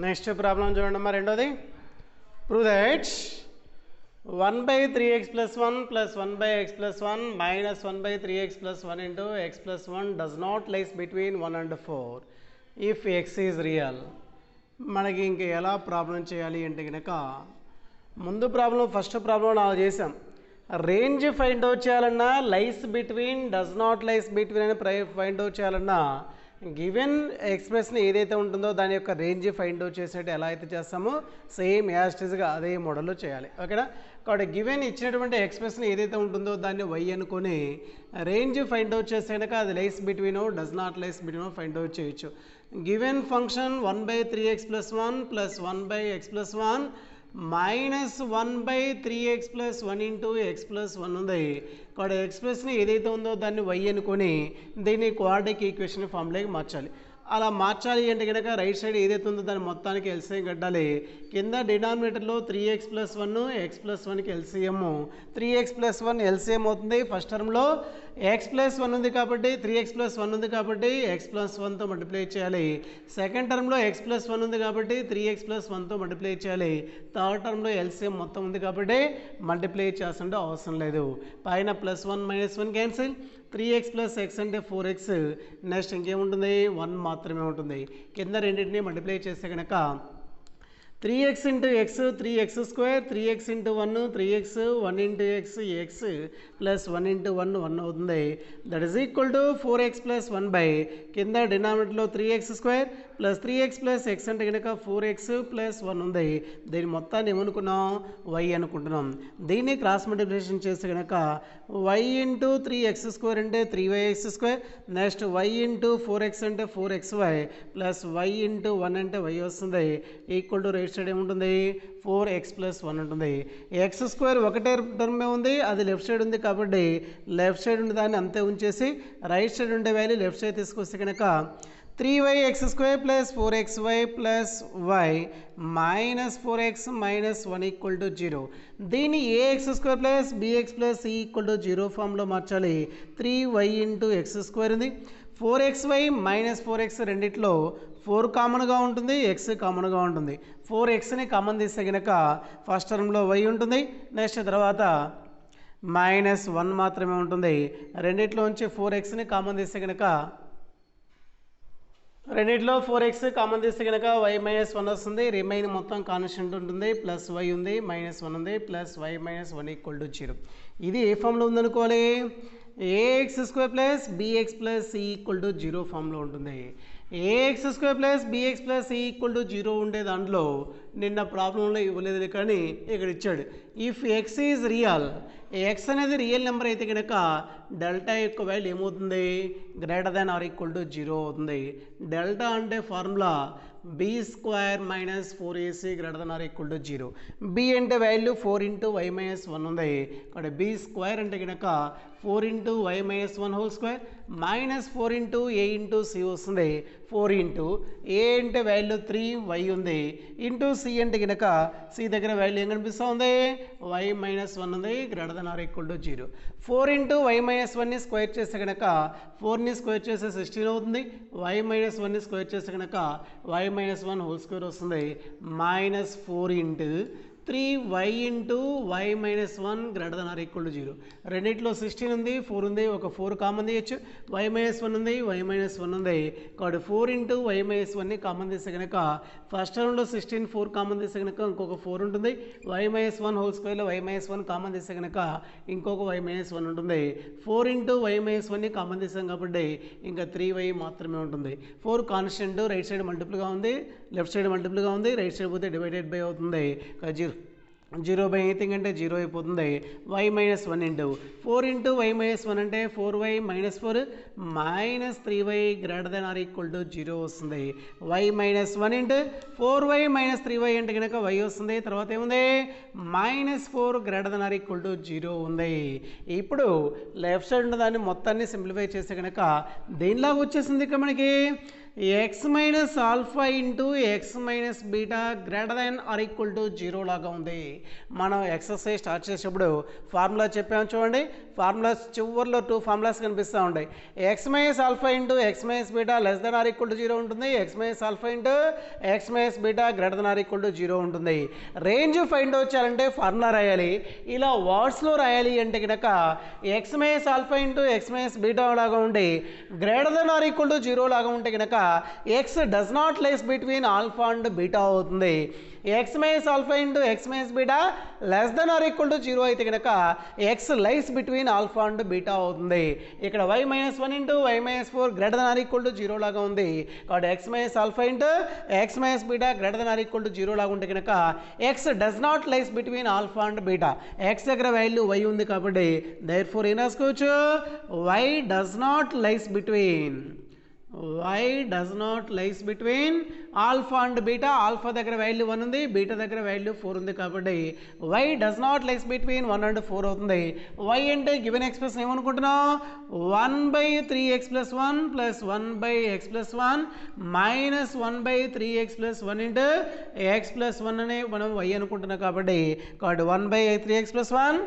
Next problem చూడండి అమ్మా రెండోది. Prove that 1/3x plus 1 plus 1/x plus 1 minus 1/3x plus 1 into x plus 1 does not lies between 1 and 4 if x is real. మనకి ఇంక ఎలా problem చేయాలి అంటే కనుక ముందు ప్రాబ్లం ఫస్ట్ ప్రాబ్లం ನಾವು చేసాం. రేంజ్ ఫైండ్ అవుట్ చేయాలన్నా లైస్ between does not lies between అని ఫైండ్ అవుట్ చేయాలన్నా గివెన్ ఎక్స్ప్రెషన్ ఏదైతే ఉంటుందో దాని యొక్క రేంజ్ ఫైండ్ అవుట్ చేసినట్టు ఎలా అయితే చేస్తామో సేమ్ యాస్టిజ్గా అదే మోడల్లో చేయాలి. ఓకేనా? కాబట్టి గివెన్ ఇచ్చినటువంటి ఎక్స్ప్రెషన్ ఏదైతే ఉంటుందో దాన్ని వై అనుకొని రేంజ్ ఫైండ్ అవుట్ చేసాక అది lies between does not lies between find out చేయొచ్చు. Given function 1/3x plus 1 plus 1/x plus 1 minus 1/3x plus 1 into x plus 1 ఉంది. ఇక్కడ ఎక్స్ప్రెషన్ ఏదైతే ఉందో దాన్ని వై అనుకొని దీన్ని క్వాడ్రాటిక్ ఈక్వేషన్ ఫామ్లోకి మార్చాలి. అలా మార్చాలి అంటే కనుక రైట్ సైడ్ ఏదైతే ఉందో దాన్ని మొత్తానికి ఎల్సిఎం కట్టాలి. కింద డినామినేటర్లో 3x plus 1 x plus 1కి ఎల్సిఎం 3x plus 1 ఎల్సిఎం అవుతుంది. ఫస్ట్ టర్మ్లో x plus 1 ఉంది కాబట్టి 3x plus 1 ఉంది కాబట్టి x plus 1తో మల్టిప్లై చేయాలి. సెకండ్ టర్మ్లో x plus 1 ఉంది కాబట్టి 3x plus 1తో మల్టిప్లై చేయాలి. థర్డ్ టర్మ్లో ఎల్సిఎం మొత్తం ఉంది కాబట్టి మల్టిప్లై చేస్తుంటే అవసరం లేదు. పైన +1 -1 క్యాన్సిల్, 3x plus x అంటే 4x, నెక్స్ట్ ఇంకేముంటుంది 1 మాత్రమే ఉంటుంది. కింద రెండింటిని మల్టిప్లై చేస్తే కనుక 3x into x 3x square, 3x into 1 3x, 1 into x x plus 1 into 1 1 అవుతుంది. That is equal to 4x plus 1 by కింద డినామినేటర్లో 3x square plus 3x plus x అంటే కనుక 4x plus 1 ఉంది. దీని మొత్తాన్ని ఏమనుకున్నాం y అనుకుంటున్నాం. దీన్ని క్రాస్ మల్టిప్లికేషన్ చేస్తే కనుక y into 3x square అంటే 3yx square, next y into 4x అంటే 4xy ప్లస్ y into 1 అంటే y వస్తుంది. ఈక్వల్ టు రైట్ సైడ్ ఏముంటుంది 4x plus 1 ఉంటుంది. ఎక్స్ స్క్వేర్ ఒకటే టర్మే ఉంది, అది లెఫ్ట్ సైడ్ ఉంది కాబట్టి లెఫ్ట్ సైడ్ ఉండే దాన్ని అంతే ఉంచేసి రైట్ సైడ్ ఉండే వాల్యూ లెఫ్ట్ సైడ్ తీసుకొస్తే కనుక 3yx square plus 4xy plus y minus 4x minus 1 equal to 0. దీన్ని ax square plus bx plus c equal to 0 ఫామ్లో మార్చాలి. 3y into x square ఉంది, 4xy మైనస్ 4x రెండిట్లో 4 కామన్గా ఉంటుంది, x కామన్గా ఉంటుంది. 4xని కామన్ తీస్తే కనుక ఫస్ట్ టర్మ్లో y ఉంటుంది, నెక్స్ట్ తర్వాత -1 మాత్రమే ఉంటుంది. రెండిట్లో నుంచి 4xని కామన్ తీస్తే కనుక రెండిట్లో 4x కామన్ తీస్తే కనుక y -1 వస్తుంది. రిమైన్ మొత్తం కాన్స్టెంట్ ఉంటుంది, ప్లస్ y ఉంది, -1 ఉంది, ప్లస్ y -1 ఈక్వల్ టు 0. ఇది ఏ ఫామ్లో ఉందనుకోవాలి ax square plus bx plus c equal to 0 ఫామ్లో ఉంటుంది. ax square plus bx plus c equal to 0 ఉండే దాంట్లో నిన్న ప్రాబ్లంలో ఇవ్వలేదు కానీ ఇక్కడ ఇచ్చాడు. If X is real, X అనేది రియల్ నెంబర్ అయితే కనుక డెల్టా యొక్క వాల్యూ ఏమవుతుంది greater than or equal to 0 అవుతుంది. డెల్టా అంటే formula b square minus 4ac greater than or equal to 0. b అంటే వాల్యూ 4 into y -1 ఉంది. ఇక్కడ b స్క్వేర్ అంటే కనుక 4 into y -1 whole square minus 4 into a into c వస్తుంది. 4 into a అంటే value 3y ఉంది, ఇంటూ c అంటే కనుక c దగ్గర వాల్యూ ఏం కనిపిస్తూ ఉంది y -1 ఉంది greater than or equal to 0. 4 into y -1ని స్క్వేర్ చేస్తే కనుక 4ని స్క్వేర్ చేస్తే 16 అవుతుంది. y -1ని స్క్వేర్ చేస్తే కనుక y -1 హోల్ స్క్వేర్ వస్తుంది. -4 into 3y into y -1 greater than or equal to 0. రెండిట్లో 16 ఉంది, 4 ఉంది, ఒక 4 కామన్ తీయచ్చు. y -1 ఉంది, y -1 ఉంది కాబట్టి 4 into y -1ని కామన్ తీస్తే కనుక ఫస్ట్ టర్మ్లో 16 4 కామన్ తీస్తే కనుక ఇంకొక 4 ఉంటుంది. y -1 హోల్ స్క్వేర్లో y -1 కామన్ తీస్తే కనుక ఇంకొక y -1 ఉంటుంది. 4 into y -1ని కామన్ తీసాం కాబట్టి ఇంకా 3y మాత్రమే ఉంటుంది. 4 కాన్స్టెంట్ రైట్ సైడ్ మల్టిపుల్గా ఉంది, లెఫ్ట్ సైడ్ మల్టిపుల్గా ఉంది, రైట్ సైడ్ పోతే డివైడెడ్ బై అవుతుంది. 0 బై ఎనీథింగ్ అంటే 0 అయిపోతుంది. y -1 into 4 into y -1 అంటే 4y -4 -3y greater than or equal to 0 వస్తుంది. y -1 into 4y -3y అంటే కనుక y వస్తుంది. తర్వాత ఏముంది -4 greater than or equal to 0 ఉంది. ఇప్పుడు లెఫ్ట్ సైడ్ ఉన్న దాన్ని మొత్తాన్ని సింప్లిఫై చేస్తే కనుక దేనిలాగా వచ్చేసింది ఇక్కడ మనకి x minus alpha into x minus beta greater than or equal to 0 లాగా ఉంది. మనం ఎక్సర్సైజ్ స్టార్ట్ చేసేటప్పుడు ఫార్ములా చెప్పాము చూడండి, ఫార్ములాస్ చివరిలో 2 ఫార్ములాస్ కనిపిస్తూ ఉంటాయి. X minus alpha into x minus beta less than or equal to 0 ఉంటుంది, x minus alpha into x minus beta greater than or equal to 0 ఉంటుంది. రేంజ్ ఫైండ్ అవుట్ చేయాలంటే formula రాయాలి. ఇలా వర్డ్స్లో రాయాలి అంటే కనుక x minus alpha into x minus beta లాగా ఉండి greater than or equal to 0 లాగా ఉంటే కనుక x does not lies between alpha and beta అవుతుంది. X minus alpha into x minus beta less than or equal to 0 అయితే కనుక x lies between alpha and beta అవుతుంది. ఇక్కడ y minus 1 into y minus 4 greater than or equal to 0 లాగా ఉంది కాబట్టి x minus alpha into x minus beta greater than or equal to 0 లాగా ఉంటే కనుక x does not lies between alpha and beta. X దగ్గర value y ఉంది కాబట్టి there four ఏం రాసుకోవచ్చు, y does not lies between alpha and beta. Alpha దగ్గర value 1 ఉంది, బీటా దగ్గర వాల్యూ 4 ఉంది కాబట్టి y does not lies between 1 and 4 అవుతుంది. వై అంటే గివెన్ ఎక్స్ప్రెషన్ ఏమనుకుంటున్నాం, 1/3x + 1 plus 1/x + 1 minus 1/3x + 1 into x + 1 అనే మనం వై అనుకుంటున్నాం కాబట్టి 1/3x + 1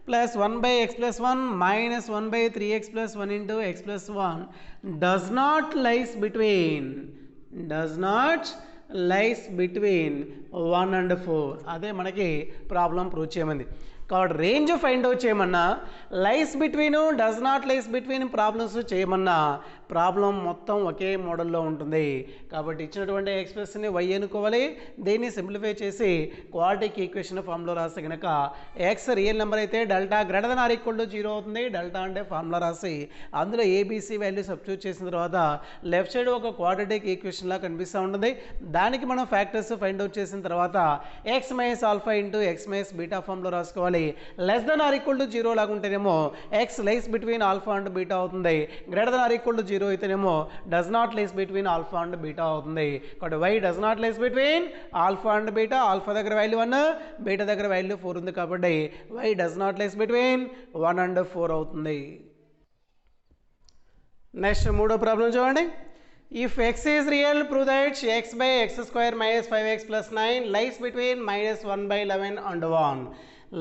plus 1/x + 1 minus 1/3x + 1 into x + 1 does not lies between 1 and 4. అదే మనకి ప్రాబ్లం ప్రూవ్ చేయమంది కాబట్టి రేంజ్ ఫైండ్ అవుట్ చేయమన్నా లైస్ between does not lies between problems చేయమన్నా problem మొత్తం ఒకే మోడల్లో ఉంటుంది. కాబట్టి ఇచ్చినటువంటి ఎక్స్ప్రెషన్ని వై అనుకోవాలి, దీన్ని సింప్లిఫై చేసి క్వాడ్రాటిక్ ఈక్వేషన్ ఫామ్లో రాస్తే కనుక ఎక్స్ రియల్ నెంబర్ అయితే delta greater than or equal to 0 అవుతుంది. డెల్టా అంటే ఫార్ములా రాసి అందులో ఏబీసీ వాల్యూ సబ్స్టిట్యూట్ చేసిన తర్వాత లెఫ్ట్ సైడ్ ఒక క్వాడ్రాటిక్ ఈక్వేషన్లా కనిపిస్తూ ఉంటుంది. దానికి మనం ఫ్యాక్టర్స్ ఫైండ్ అవుట్ చేసిన తర్వాత x minus alpha into x minus beta ఫామ్లో రాసుకోవాలి. Less than or equal to 0 లాగా ఉంటేనేమో x lies between alpha and beta అవుతుంది. Greater than or equal to 0 అయితేనేమో does not lies between alpha and beta అవుతుంది. కాబట్టి y does not lies between alpha and beta. Alpha దగ్గర value 1, beta దగ్గర value 4 ఉంది కాబట్టి y does not lies between 1 and 4 అవుతుంది. Next మూడో problem చూడండి. If x is real, prove that x/x² minus 5x plus 9 lies between -1/11 and 1.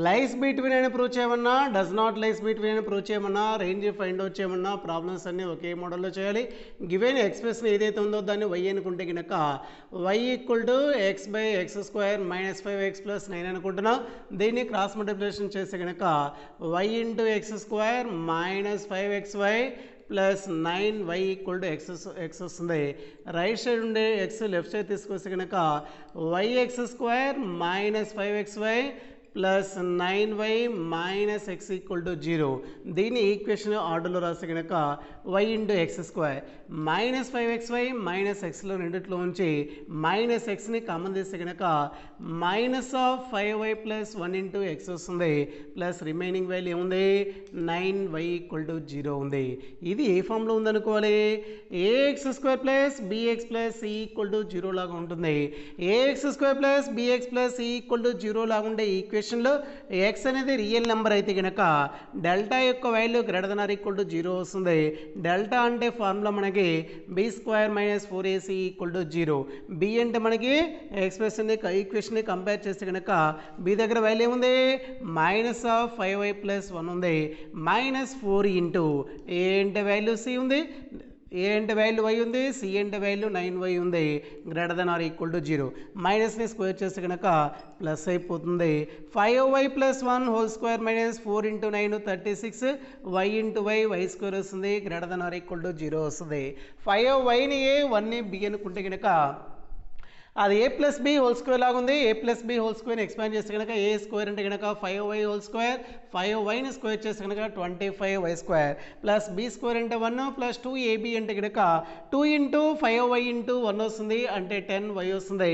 Lies between అని prove చేయమన్నా, does not lies between అని prove చేయమన్నా, రేంజ్ ఫైండ్ అవుట్ చేయమన్నా problems అన్నీ ఒకే మోడల్లో చేయాలి. గివెన్ ఎక్స్ప్రెషన్ ఏదైతే ఉందో దాన్ని వై అనుకుంటే కనుక y equal to x/x² minus 5x plus 9 అనుకుంటున్నాం. దీన్ని క్రాస్ మల్టిప్లికేషన్ చేస్తే కనుక y into x² minus 5xy plus 9y equal to x వస్తుంది. రైట్ సైడ్ ఉండే x లెఫ్ట్ సైడ్ తీసుకొస్తే కనుక yx² minus 5xy plus 9y minus x equal to 0. దీన్ని equation ఆర్డర్లో రాస్తే కనుక y into x² minus 5xy minus xలో రెండిట్లో ఉంచి మైనస్ xని కామన్ తీస్తే కనుక minus of 5y plus 1 into x వస్తుంది. ప్లస్ రిమైనింగ్ వాల్యూ ఏముంది, 9y ఈక్వల్ టు 0 ఉంది. ఇది ఏ ఫామ్లో ఉందనుకోవాలి, ax² plus bx plus c equal to 0 లాగా ఉంటుంది. ax² plus bx plus c equal to 0 లాగా ఉండే ఈక్వేషన్లో x అనేది రియల్ నెంబర్ అయితే కనుక డెల్టా యొక్క value greater than or equal to 0 వస్తుంది. డెల్టా అంటే ఫార్ములా మనకి b² minus 4ac equal to 0. b అంటే మనకి ఎక్స్ప్రెషన్ని ఈక్వేషన్ని కంపేర్ చేస్తే కనుక b దగ్గర వాల్యూ ఏముంది, మైనస్ ఆఫ్ 5y ప్లస్ 1 ఉంది. మైనస్ 4 ఇంటూ a అంటే వాల్యూ c ఉంది, ఏ అంటే వాల్యూ y ఉంది, సి అంటే వాల్యూ 9y ఉంది. Greater than or equal to 0. మైనస్ని స్క్వేర్ చేస్తే కనుక ప్లస్ అయిపోతుంది. 5y plus 1 whole square minus 4 into 9 36 y into y square వస్తుంది. Greater than or equal to 0 వస్తుంది. 5yని ఏ 1ని b అనుకుంటే కనుక అది a plus b whole square లాగా ఉంది. a ప్లస్ బి హోల్ స్క్వేర్ని ఎక్స్పాండ్ చేస్తే కనుక ఏ స్క్వేర్ అంటే కనుక 5y హోల్ స్క్వేర్, 5yని స్క్వేర్ చేస్తే కనుక 25y square plus B square అంటే 1 ప్లస్ 2ab అంటే కనుక 2 ఇంటూ 5y ఇంటూ 1 వస్తుంది అంటే 10y వస్తుంది.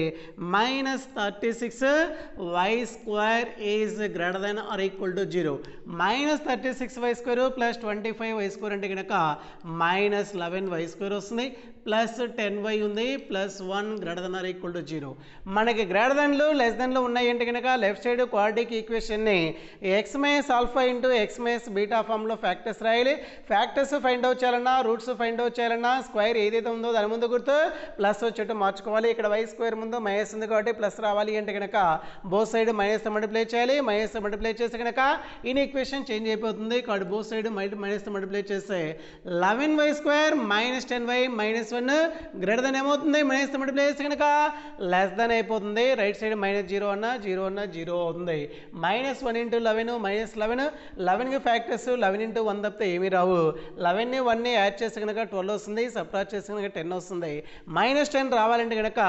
Minus 36y square is greater than or equal to 0. Minus 36y square plus 25y square అంటే కనుక మైనస్ 11y స్క్వేర్ వస్తుంది. ప్లస్ 10y ఉంది plus 1 greater than or equal equal to 0. మనకి greater దెన్లు less దెన్లు ఉన్నాయి అంటే కనుక లెఫ్ట్ సైడ్ క్వాడ్రాటిక్ ఈక్వేషన్ని x minus alpha into x minus beta ఫామ్లో ఫ్యాక్టర్స్ రాయాలి. ఫ్యాక్టర్స్ ఫైండ్ అవుట్ చేయాలన్నా రూట్స్ ఫైండ్ అవుట్ చేయాలన్నా స్క్వేర్ ఏదైతే ఉందో దాని ముందు గుర్తు ప్లస్ వచ్చేట్టు మార్చుకోవాలి. ఇక్కడ వై స్క్వేర్ ముందు మైనస్ ఉంది కాబట్టి ప్లస్ రావాలి అంటే కనుక బోత్ సైడ్ మైనస్ మల్టిప్లై చేయాలి. మైనస్ మల్టిప్లై చేస్తే కనుక ఇన్ ఈక్వేషన్ చేంజ్ అయిపోతుంది కాబట్టి బోత్ సైడ్ మైనస్ మల్టిప్లై చేస్తే 11y square minus 10y minus 1 greater than ఏమవుతుంది మైనస్ మల్టిప్లై చేస్తే కనుక లెస్ దెన్ అయిపోతుంది. రైట్ సైడ్ మైనస్ 0 అన్న 0 అవుతుంది. మైనస్ 1 ఇంటూ 11 మైనస్ 11కి ఫ్యాక్టర్స్ 11 ఇంటూ 1 తప్పితే ఏమీ రావు. 11ని 1ని యాడ్ చేస్తే కనుక 12 వస్తుంది. సబ్ట్రాక్ట్ చేస్తే కనుక 10 వస్తుంది. మైనస్ 10 రావాలంటే కనుక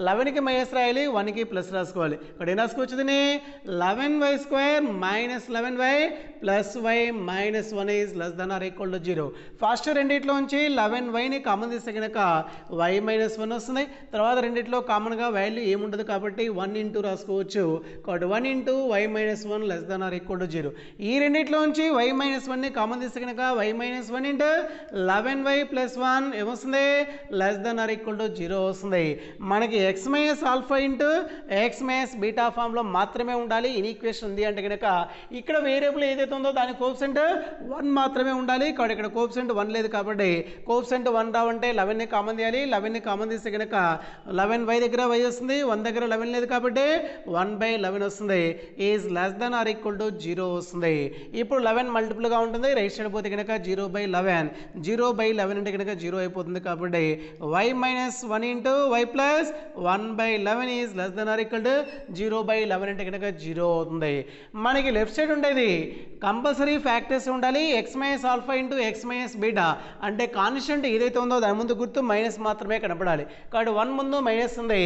11కి మైనస్ రాయాలి 1కి ప్లస్ రాసుకోవాలి. ఇక్కడ ఏం రాసుకోవచ్చు దీన్ని 11y square minus 11y plus y minus 1 is less than or equal to 0. First రెండిట్లోంచి 11yని కామన్ తీస్తే కనుక y మైనస్ 1 వస్తుంది. తర్వాత రెండిట్లో కామన్గా వాల్యూ ఏముండదు కాబట్టి 1 ఇంటూ రాసుకోవచ్చు. కాబట్టి 1 into y minus 1 less than or equal to 0. ఈ రెండిట్లోంచి y మైనస్ 1ని కామన్ తీస్తే కనుక y minus 1 into 11y plus 1 ఏమొస్తుంది less than or equal to 0 వస్తుంది. మనకి x minus alpha into x minus beta ఫామ్లో మాత్రమే ఉండాలి. ఇన్ ఈక్వేషన్ ఉంది అంటే కనుక ఇక్కడ వేరియబుల్ ఏదైతే ఉందో దాని కోఎఫిషియంట్ 1 మాత్రమే ఉండాలి. కాబట్టి ఇక్కడ కోఎఫిషియంట్ 1 లేదు కాబట్టి కోఎఫిషియంట్ 1 రావంటే 11ని కామన్ తీయాలి. 11ని కామన్ తీస్తే కనుక 11y దగ్గర y వస్తుంది. 1 దగ్గర 11 లేదు కాబట్టి 1/11 వస్తుంది. Is less than or equal to 0 వస్తుంది. ఇప్పుడు 11 మల్టిపుల్గా ఉంటుంది. రైట్ సైడ్ పోతే కనుక 0/11 0/11 అంటే కనుక 0 అయిపోతుంది. కాబట్టి y minus 1 into y plus 1/11 is less than or equal to 0/11 అంటే కనుక 0 అవుతుంది. మనకి లెఫ్ట్ సైడ్ ఉండేది కంపల్సరీ ఫ్యాక్టర్స్ ఉండాలి. X minus alpha into x minus beta అంటే కాన్స్టెంట్ ఏదైతే ఉందో దాని ముందు గుర్తు మైనస్ మాత్రమే కనపడాలి. కాబట్టి 1 ముందు మైనస్ ఉంది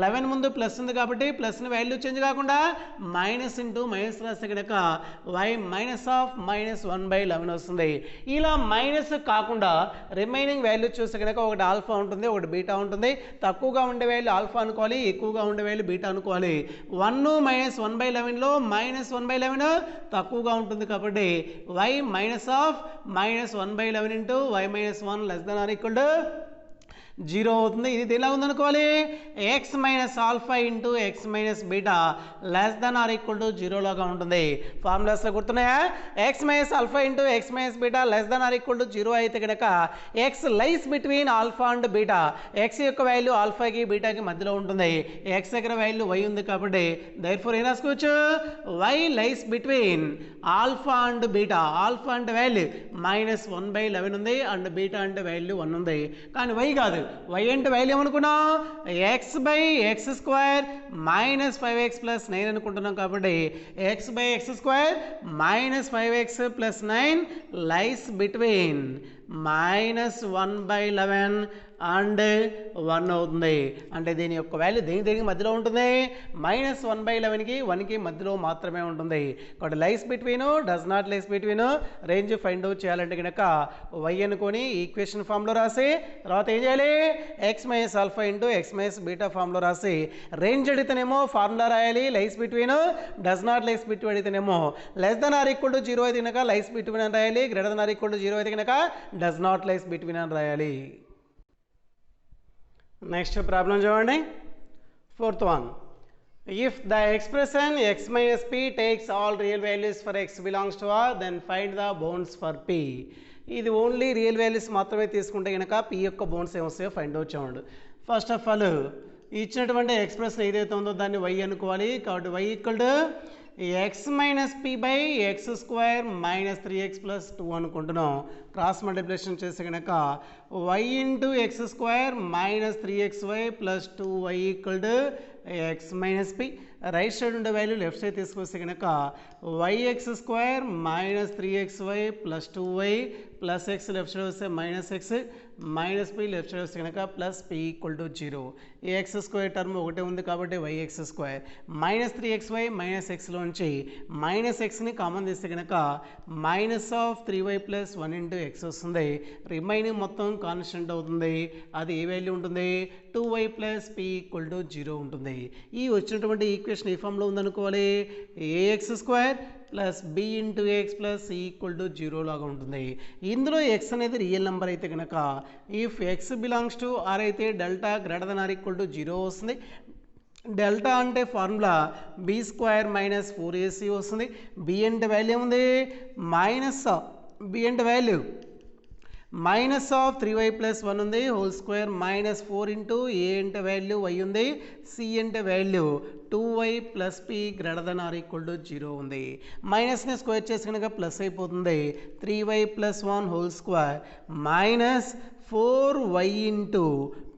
11 ముందు ప్లస్ ఉంది కాబట్టి ప్లస్ని వాల్యూ చేంజ్ కాకుండా మైనస్ ఇంటూ మైనస్ రాస్తే కనుక y మైనస్ ఆఫ్ మైనస్ 1/11 వస్తుంది. ఇలా మైనస్ కాకుండా రిమైనింగ్ వాల్యూ చూస్తే కనుక ఒకటి ఆల్ఫా ఉంటుంది ఒకటి బీటా ఉంటుంది. తక్కువగా ఉండే వాల్యూ ఆల్ఫా అనుకోవాలి ఎక్కువగా ఉండే వాల్యూ బీటా అనుకోవాలి. 1 మైనస్ 1/11లో మైనస్ 1/11 తక్కువగా ఉంటుంది కాబట్టి y minus of minus 1/11 into y minus 1 less than or equal to 0 అవుతుంది. ఇది ఎలా ఉందనుకోవాలి x minus alpha into x minus beta less than or equal to 0 లాగా ఉంటుంది. ఫార్ములాస్లో గుర్తున్నాయా x minus alpha into x minus beta less than or equal to 0 అయితే కనుక x lies between alpha and beta x యొక్క value ఆల్ఫాకి బీటాకి మధ్యలో ఉంటుంది. ఎక్స్ దగ్గర వాల్యూ y ఉంది కాబట్టి దైర్ఫోర్ ఏం రాసుకోవచ్చు y lies between alpha and beta. Alpha అంటే వాల్యూ మైనస్ 1/11 ఉంది అండ్ బీటా అంటే వాల్యూ 1 ఉంది. కానీ y కాదు y అంటే వాల్యూ ఏమనుకున్నాం x/x square minus 5x plus 9 అనుకుంటున్నాం కాబట్టి x/x² minus 5x plus 9 lies between minus 1/11 and 1 అవుతుంది. అంటే దీని యొక్క వాల్యూ దేనికి మధ్యలో ఉంటుంది మైనస్ 1/11కి 1కి మధ్యలో మాత్రమే ఉంటుంది. కాబట్టి లైస్ between does not lies between range find out చేయాలంటే కనుక y అనుకొని ఈక్వేషన్ ఫామ్లో రాసి తర్వాత ఏం చేయాలి x minus alpha into x minus beta ఫామ్లో రాసి రేంజ్ అడిగితేనేమో ఫార్ములా రాయాలి lies between does not lies between అడిగితేనేమో less than or equal to 0 అయితే కనుక లైస్ బిట్వీన్ అని రాయాలి. Greater than or equal to 0 అయితే కనుక డస్ నాట్ లైస్ బిట్వీన్ అని రాయాలి. నెక్స్ట్ ప్రాబ్లం చూడండి fourth one. If the expression x minus p takes all real values for x belongs to R, then find the bounds for p. ఇది only real values మాత్రమే తీసుకుంటే కనుక p యొక్క bounds ఏమొస్తాయో find out చేయండి. First of all ఇచ్చినటువంటి expression ఏదైతే ఉందో దాన్ని y అనుకోవాలి. కాబట్టి y equal to x minus p by X square minus 3x plus 2 అనుకుంటున్నాం. క్రాస్ మల్టిప్లికేషన్ చేస్తే కనుక y into X square minus 3xy plus 2y equal to X minus P. Right side ఉండే value left side తీసుకొస్తే కనుక yx square minus 3xy plus 2y plus x left side వస్తే minus x minus p left side వస్తే కనుక plus p equal to 0. X square term ఒకటే ఉంది కాబట్టి yx square minus 3xy minus ఎక్స్లోంచి మైనస్ ఎక్స్ని కామన్ తీస్తే కనుక minus of 3y plus 1 into x వస్తుంది. రిమైనింగ్ మొత్తం కాన్స్టెంట్ అవుతుంది. అది ఏ వాల్యూ ఉంటుంది 2y plus p equal to 0 ఉంటుంది. ఈ వచ్చినటువంటి ఈక్వేషన్ ఈ ఫామ్లో ఉందనుకోవాలి ax square plus B into X plus C equal to 0 లాగా ఉంటుంది. ఇందులో ఎక్స్ అనేది రియల్ నెంబర్ అయితే కనుక if x belongs to R అయితే delta greater than or equal to 0 వస్తుంది. డెల్టా అంటే formula b square minus 4ac వస్తుంది. బి అంటే వాల్యూ ఏముంది మైనస్ బి అంటే value minus of 3y plus 1 ఉంది హోల్ స్క్వేర్ మైనస్ 4 ఇంటూ ఏ అంటే వాల్యూ y ఉంది, సి అంటే value 2y plus p greater than or equal to 0 ఉంది. మైనస్ని స్క్వేర్ చేసి కనుక ప్లస్ అయిపోతుంది. 3y plus 1 whole square minus 4y into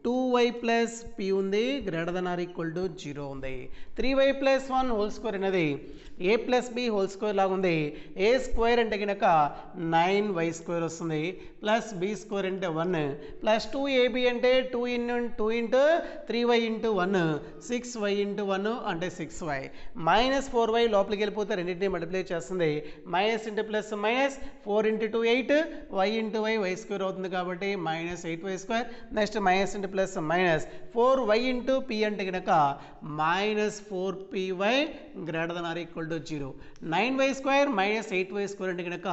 2y plus p ఉంది greater than or equal to 0 ఉంది. 3y ప్లస్ 1 హోల్ స్క్వేర్ అనేది a plus b whole square లాగా ఉంది. ఏ స్క్వేర్ అంటే కనుక 9y స్క్వేర్ వస్తుంది ప్లస్ బి స్క్వేర్ అంటే 1 ప్లస్ 2ab అంటే 2 into 3y into 1 6y into 1 అంటే 6y మైనస్ 4y లోపలికి వెళ్ళిపోతే రెండింటిని మల్టిప్లై చేస్తుంది. Minus into plus minus 4 into 2 8 y into y square అవుతుంది కాబట్టి minus 8y square. Next minus into plus minus 4y into p అంటే కనుక minus 4py greater than or equal to 0. 9y square minus 8y square అంటే కనుక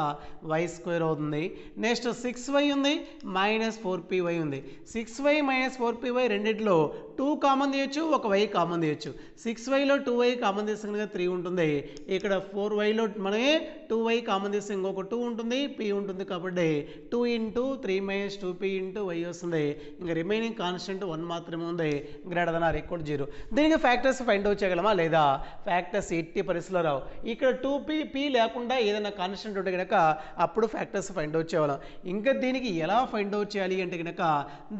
y square అవుతుంది. Next 6y ఉంది minus 4py ఉంది. 6y minus 4py రెండిట్లో 2 common తీయచ్చు, ఒక y కామన్ తీయచ్చు. 6yలో 2y కామన్ తీస్తే కనుక 3 ఉంటుంది. ఇక్కడ 4yలో మనమే 2y కామన్ తీస్తే ఇంకొక 2 ఉంటుంది, p ఉంటుంది కాబట్టి 2 into 3 minus 2p into y వస్తుంది. ఇంకా రిమైనింగ్ కాన్స్టెంట్ 1 మాత్రమే ఉంది గ్రేటర్ దెన్ ఆర్ ఈక్వల్ 0. దీనికి ఫ్యాక్టర్స్ ఫైండ్ అవుట్ చేయగలమా లేదా? ఫ్యాక్టర్స్ ఎట్టి పరిస్థితిలో రావు. ఇక్కడ 2p p లేకుండా ఏదైనా కాన్స్టెంట్ ఉంటే కనుక అప్పుడు ఫ్యాక్టర్స్ ఫైండ్ అవుట్ చేయగలం. ఇంకా దీనికి ఎలా ఫైండ్ అవుట్ చేయాలి అంటే కనుక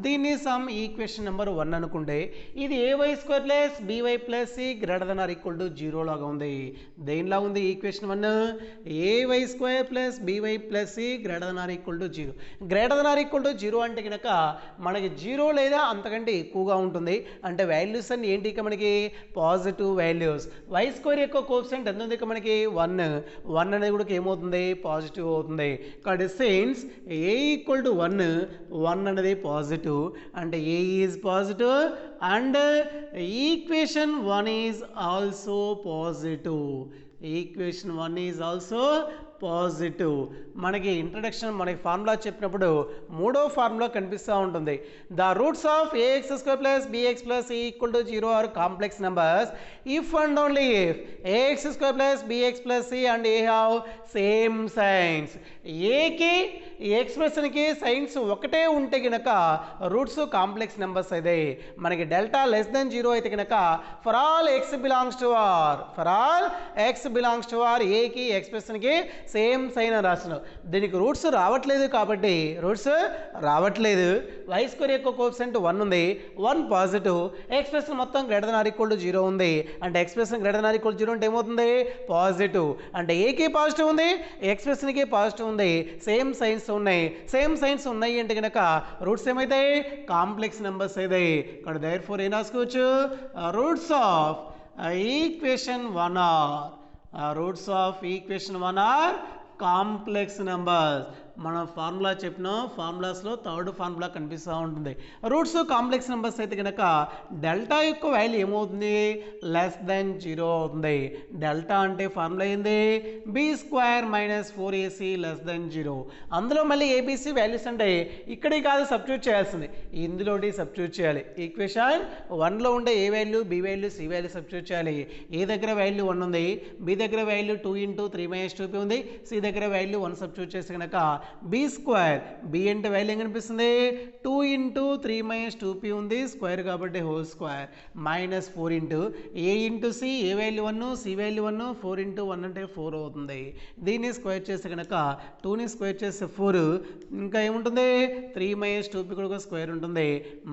దీన్ని సమ్ ఈక్వేషన్ నెంబర్ 1 అనుకుంటే ఇది ay square plus by plus c greater than or equal to 0 లాగా ఉంది. దేనిలా ఉంది equation 1? ay square plus by plus c greater than or equal to 0. Greater than or equal to 0 అంటే కనుక మనకి 0 లేదా అంతకంటే ఎక్కువగా ఉంటుంది. అంటే వాల్యూస్ అన్ని ఏంటి ఇక మనకి పాజిటివ్ వాల్యూస్. y స్క్వేర్ యొక్క కోఎఫిషియంట్ ఎంత ఉంది ఇక మనకి 1 అనేది కూడా ఏమవుతుంది పాజిటివ్ అవుతుంది. కాబట్టి సిన్స్ a ఈక్వల్ టు 1 అనేది పాజిటివ్ అంటే a is positive and equation 1 is also positive. Equation 1 is also positive. మనకి ఇంట్రడక్షన్ మనకి ఫార్ములా చెప్పినప్పుడు మూడో ఫార్ములా కనిపిస్తూ ఉంటుంది. The roots of ax square plus bx plus c equal to 0 are complex numbers if and only if ax square plus bx plus c and a have same signs. ఏకి ఎక్స్ప్రెషన్కి science ఒకటే ఉంటే కనుక roots complex numbers అయితే మనకి delta less than 0 అయితే కనుక for all X belongs to R ఏకి ఎక్స్ప్రెషన్కి సేమ్ సైన్ అని రాస్తున్నాం. దీనికి రూట్స్ రావట్లేదు కాబట్టి y స్క్వేర్ యొక్క కోఎఫిషియంట్ 1 ఉంది, 1 పాజిటివ్. ఎక్స్ప్రెషన్ మొత్తం greater than or equal to 0 ఉంది. అంటే expression greater than or equal to 0 అంటే ఏమవుతుంది పాజిటివ్. అంటే ఏకి పాజిటివ్ ఉంది, ఎక్స్ప్రెషన్కి పాజిటివ్ ఉంది, సేమ్ సైన్స్ ఉన్నాయి అంటే కనుక రూట్స్ ఏమైతాయి కాంప్లెక్స్ నెంబర్స్ అవుతాయి. ఇక్కడ దేర్ఫోర్ ఏం రాసుకోవచ్చు roots of equation 1 are complex numbers. మనం ఫార్ములా చెప్పిన ఫార్ములాస్లో థర్డ్ ఫార్ములా కనిపిస్తూ ఉంటుంది. రూట్స్ కాంప్లెక్స్ నెంబర్స్ అయితే కనుక డెల్టా యొక్క వాల్యూ ఏమవుతుంది లెస్ దెన్ 0 అవుతుంది. డెల్టా అంటే ఫార్ములా ఏంది b square minus 4ac less than 0. అందులో మళ్ళీ ఏబిసి వాల్యూస్ అంటే ఇక్కడే కాదు సబ్స్టిట్యూట్ చేయాల్సింది, ఇందులోటి సబ్స్టిట్యూట్ చేయాలి. ఈక్వేషన్ 1లో ఉండే a value B value C value substitute చేయాలి. ఏ దగ్గర వాల్యూ 1 ఉంది, బి దగ్గర వాల్యూ 2 ఇంటూ 3 మైనస్ 2p ఉంది, సి దగ్గర వాల్యూ 1 సబ్స్టిట్యూట్ చేస్తే కనుక బి స్క్వేర్ బి అంటే వాల్యూ ఏం కనిపిస్తుంది 2 ఇంటూ 3 మైనస్ 2p ఉంది స్క్వేర్ కాబట్టి whole square minus 4 into a into C A value 1 C value 1 4 into 1 అంటే 4 అవుతుంది. దీన్ని స్క్వేర్ చేస్తే కనుక 2ని స్క్వేర్ చేస్తే 4 ఇంకా ఏముంటుంది 3 మైనస్ 2p కూడా స్క్వేర్ ఉంటుంది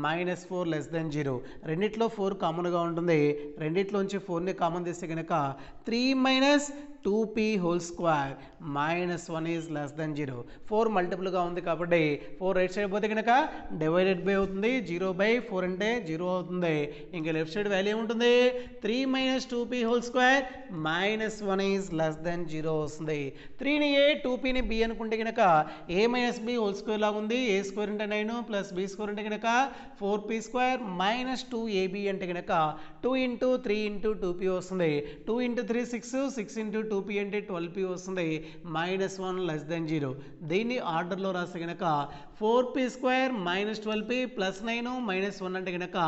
మైనస్ 4 లెస్ దెన్ 0. రెండిట్లో 4 కామన్గా ఉంటుంది, రెండిట్లోంచి 4ని కామన్ తీస్తే కనుక 3 minus 2p whole square minus 1 is less than 0. 4 మల్టిపుల్గా ఉంది కాబట్టి 4 రైట్ సైడ్ పోతే కనుక డివైడెడ్ బై అవుతుంది, 0/4 అంటే 0 అవుతుంది. ఇంకా లెఫ్ట్ సైడ్ వాల్యూ ఏముంటుంది 3 minus 2p whole square minus 1 is less than 0 వస్తుంది. 3ని ఏ 2pని బి అనుకుంటే కనుక ఏ మైనస్ బి హోల్ స్క్వేర్ లాగా ఉంది. ఏ స్క్వేర్ అంటే 9 ప్లస్ బి స్క్వేర్ అంటే కనుక 4p స్క్వేర్ మైనస్ 2ab అంటే కనుక 2 ఇంటూ 3 ఇంటూ 2p వస్తుంది. 2 ఇంటూ 3 3 6, 6 into 2p అంటే 12p వస్తుంది, -1 less than 0. దీన్ని ఆర్డర్లో రాస్తే కనుక 4p square minus 12p plus 9 minus 1 అంటే కనుక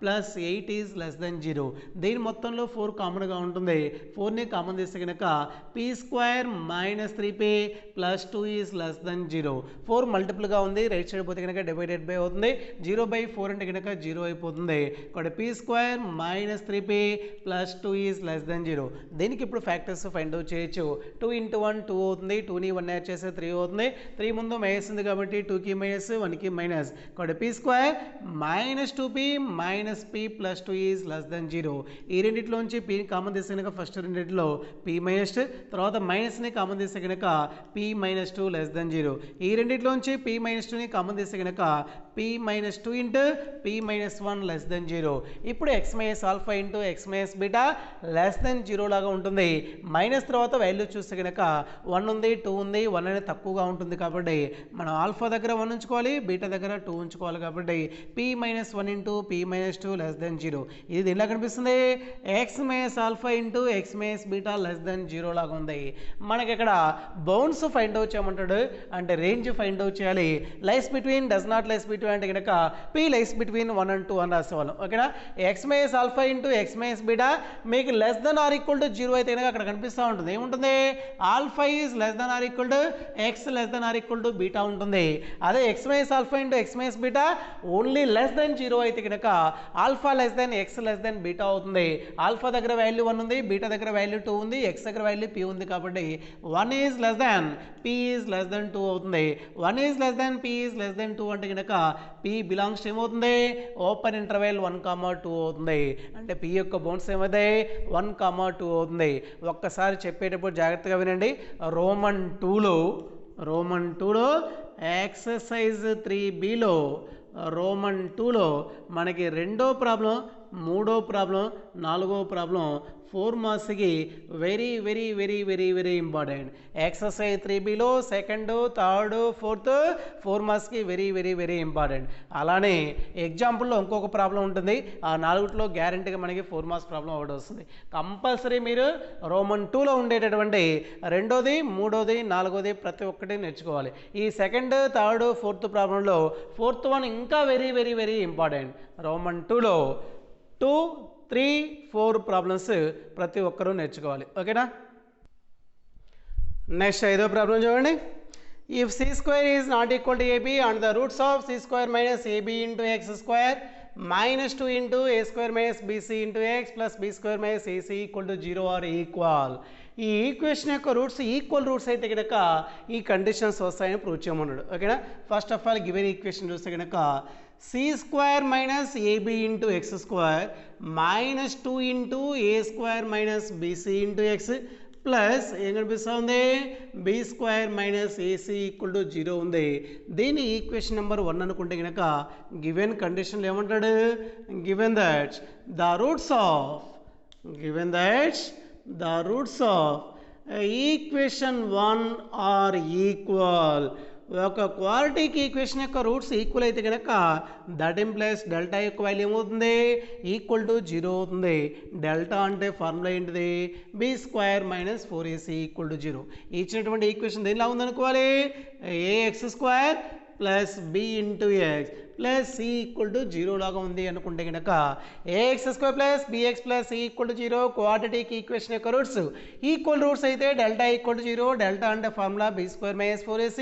ప్లస్ 8 ఈజ్ లెస్ దెన్ 0. దీని మొత్తంలో 4 కామన్గా ఉంటుంది, 4ని కామన్ తీస్తే కనుక p square minus 3p plus 2 is less than 0. 4 మల్టిపుల్గా ఉంది, రైట్ సైడ్ పోతే కనుక డివైడెడ్ బై అవుతుంది, 0/4 అంటే కనుక 0 అయిపోతుంది. ఇక్కడ p square minus 3p plus 2 is less than 0. దీనికి ఇప్పుడు ఫ్యాక్టర్స్ ఫైండ్ అవుట్ చేయొచ్చు. 2 into 1 2 అవుతుంది, 2ని 1 యాడ్ చేస్తే 3 అవుతుంది, 3 ముందు మైనస్ ఉంది కాబట్టి 2కి మైనస్ 1కి మైనస్. ఇక్కడ p square minus 2p minus p plus 2 is less than 0. ఈ రెండిట్లోంచి p కామన్ తీస్తే కనుక ఫస్ట్ రెండిట్లో p మైనస్, తర్వాత మైనస్ని కామన్ తీస్తే కనుక p minus 2 లెస్ దెన్ 0. ఈ రెండిట్లోంచి p minus 2ని కామన్ తీస్తే కనుక p minus 2 into p minus 1 less than 0. ఇప్పుడు x minus alpha into x minus beta less than 0 లాగా ఉంటుంది. మైనస్ తర్వాత వాల్యూ చూస్తే కనుక 1 ఉంది, 2 ఉంది, 1 అనేది తక్కువగా ఉంటుంది కాబట్టి మనం ఆల్ఫా దగ్గర 1 ఉంచుకోవాలి, బీటా దగ్గర 2 ఉంచుకోవాలి కాబట్టి p minus 1 into p minus 2 less than 0. ఇది దీనిలా కనిపిస్తుంది, x minus alpha into x minus beta less than 0 లాగా ఉంది. మనకి ఇక్కడ బౌండ్స్ ఫైండ్ అవుట్ చేయమంటాడు, అంటే రేంజ్ ఫైండ్ అవుట్ చేయాలి. లైస్ between does not lies between అంటే కనుక p లైస్ బిట్వీన్ 1 and 2 అని రాసేవాళ్ళం. ఓకేనా, x minus alpha into x minus beta మీకు less than or equal to 0 అయితే కనుక అక్కడ కనిపిస్తూ ఉంటుంది. ఏముంటుంది, alpha is less than or equal to x less than or equal to beta ఉంటుంది. అదే x minus alpha into x minus beta only less than 0 అయితే కనుక alpha less than x less than beta అవుతుంది. Alpha దగ్గర value 1 ఉంది, beta దగ్గర value 2 ఉంది, x దగ్గర వాల్యూ p ఉంది కాబట్టి 1 is less then p is less then 2 అవుతుంది. 1 is less then p is less then 2 అంటే కనుక p బిలాంగ్స్ ఏమవుతుంది, ఓపెన్ ఇంటర్వెల్ 1,2 అవుతుంది. అంటే p యొక్క బౌండ్స్ ఏమవుతాయి, 1,2 అవుతుంది. ఒక్కసారి చెప్పేటప్పుడు జాగ్రత్తగా వినండి. రోమన్ 2లో ఎక్సర్సైజ్ 3bలో రోమన్ 2లో మనకి రెండో ప్రాబ్లం, మూడో ప్రాబ్లం, నాలుగో ప్రాబ్లం 4 మార్క్స్కి very very very very very important. Exercise 3bలో సెకండ్, థర్డ్, ఫోర్త్ 4 మార్క్స్కి వెరీ వెరీ వెరీ ఇంపార్టెంట్. అలానే ఎగ్జాంపుల్లో ఇంకొక ప్రాబ్లం ఉంటుంది, ఆ 4లో గ్యారంటీగా మనకి 4 మార్క్స్ ప్రాబ్లం ఒకటి వస్తుంది. కంపల్సరీ మీరు రోమన్ 2లో ఉండేటటువంటి రెండోది, మూడోది, నాలుగోది ప్రతి ఒక్కటి నేర్చుకోవాలి. ఈ సెకండ్, థర్డ్, ఫోర్త్ ప్రాబ్లంలో ఫోర్త్ వన్ ఇంకా very very very important. Roman 2లో 2, 3, 4 ప్రాబ్లమ్స్ ప్రతి ఒక్కరూ నేర్చుకోవాలి. ఓకేనా, నెక్స్ట్ ఐదో ప్రాబ్లం చూడండి. If c square is not equal to a b and the roots of c square minus AB into X square minus 2 into a square minus bc into x plus b square minus ac equal to 0 are equal. ఈ equation యొక్క roots equal roots అయితే కనుక ఈ conditions వస్తాయని prove చేయమన్నాడు. ఓకేనా, first of all given equation చూస్తే కనుక C square minus AB into X square minus 2 into ఏ square minus BC into X plus ఏం కనిపిస్తూ ఉంది, B square minus AC equal to 0 ఉంది. దీని ఈక్వేషన్ నెంబర్ 1 అనుకుంటే కనుక గివెన్ కండిషన్లు ఏమంటాడు, given that the roots of equation 1 are equal. ఒక క్వాలిటీకి ఈక్వేషన్ యొక్క రూట్స్ ఈక్వల్ అయితే కనుక దట్ ఇంప్లైస్ డెల్టా యొక్క వాల్యూ ఏమవుతుంది, ఈక్వల్ టు 0 అవుతుంది. డెల్టా అంటే ఫార్ములా ఏంటిది, B square minus 4ac equal to 0. ఇచ్చినటువంటి ఈక్వేషన్ దేనిలా ఉందనుకోవాలి, AX square plus B into X plus C equal to 0 లాగా ఉంది అనుకుంటే కనుక AX square plus BX plus C equal to 0 quadratic equation యొక్క రూట్స్ ఈక్వల్ రూట్స్ అయితే డెల్టా ఈక్వల్ టు 0. డెల్టా అంటే formula b square minus 4ac,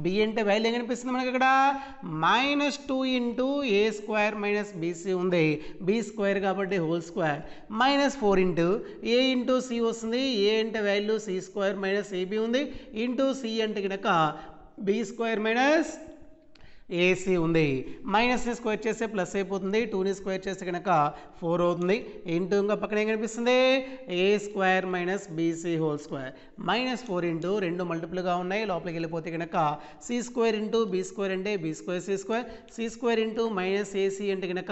b అంటే value ఏం కనిపిస్తుంది మనకి ఇక్కడ మైనస్ 2 ఇంటూ ఏ స్క్వేర్ మైనస్ బీసీ ఉంది, బి స్క్వేర్ కాబట్టి whole square minus 4 into a into c వస్తుంది, ఏ అంటే value c square minus a b ఉంది ఇంటూ సి అంటే కనుక బి స్క్వేర్ మైనస్ ఏసీ ఉంది. మైనస్ని స్క్వేర్ చేస్తే ప్లస్ అయిపోతుంది, 2ని స్క్వేర్ చేస్తే కనుక 4 అవుతుంది ఇంటూ ఇంకా పక్కన ఏం కనిపిస్తుంది A square minus BC whole square minus 4 into రెండు మల్టిపుల్గా ఉన్నాయి, లోపలికి వెళ్ళిపోతే కనుక C square into B square అంటే B square C square into minus AC అంటే కనుక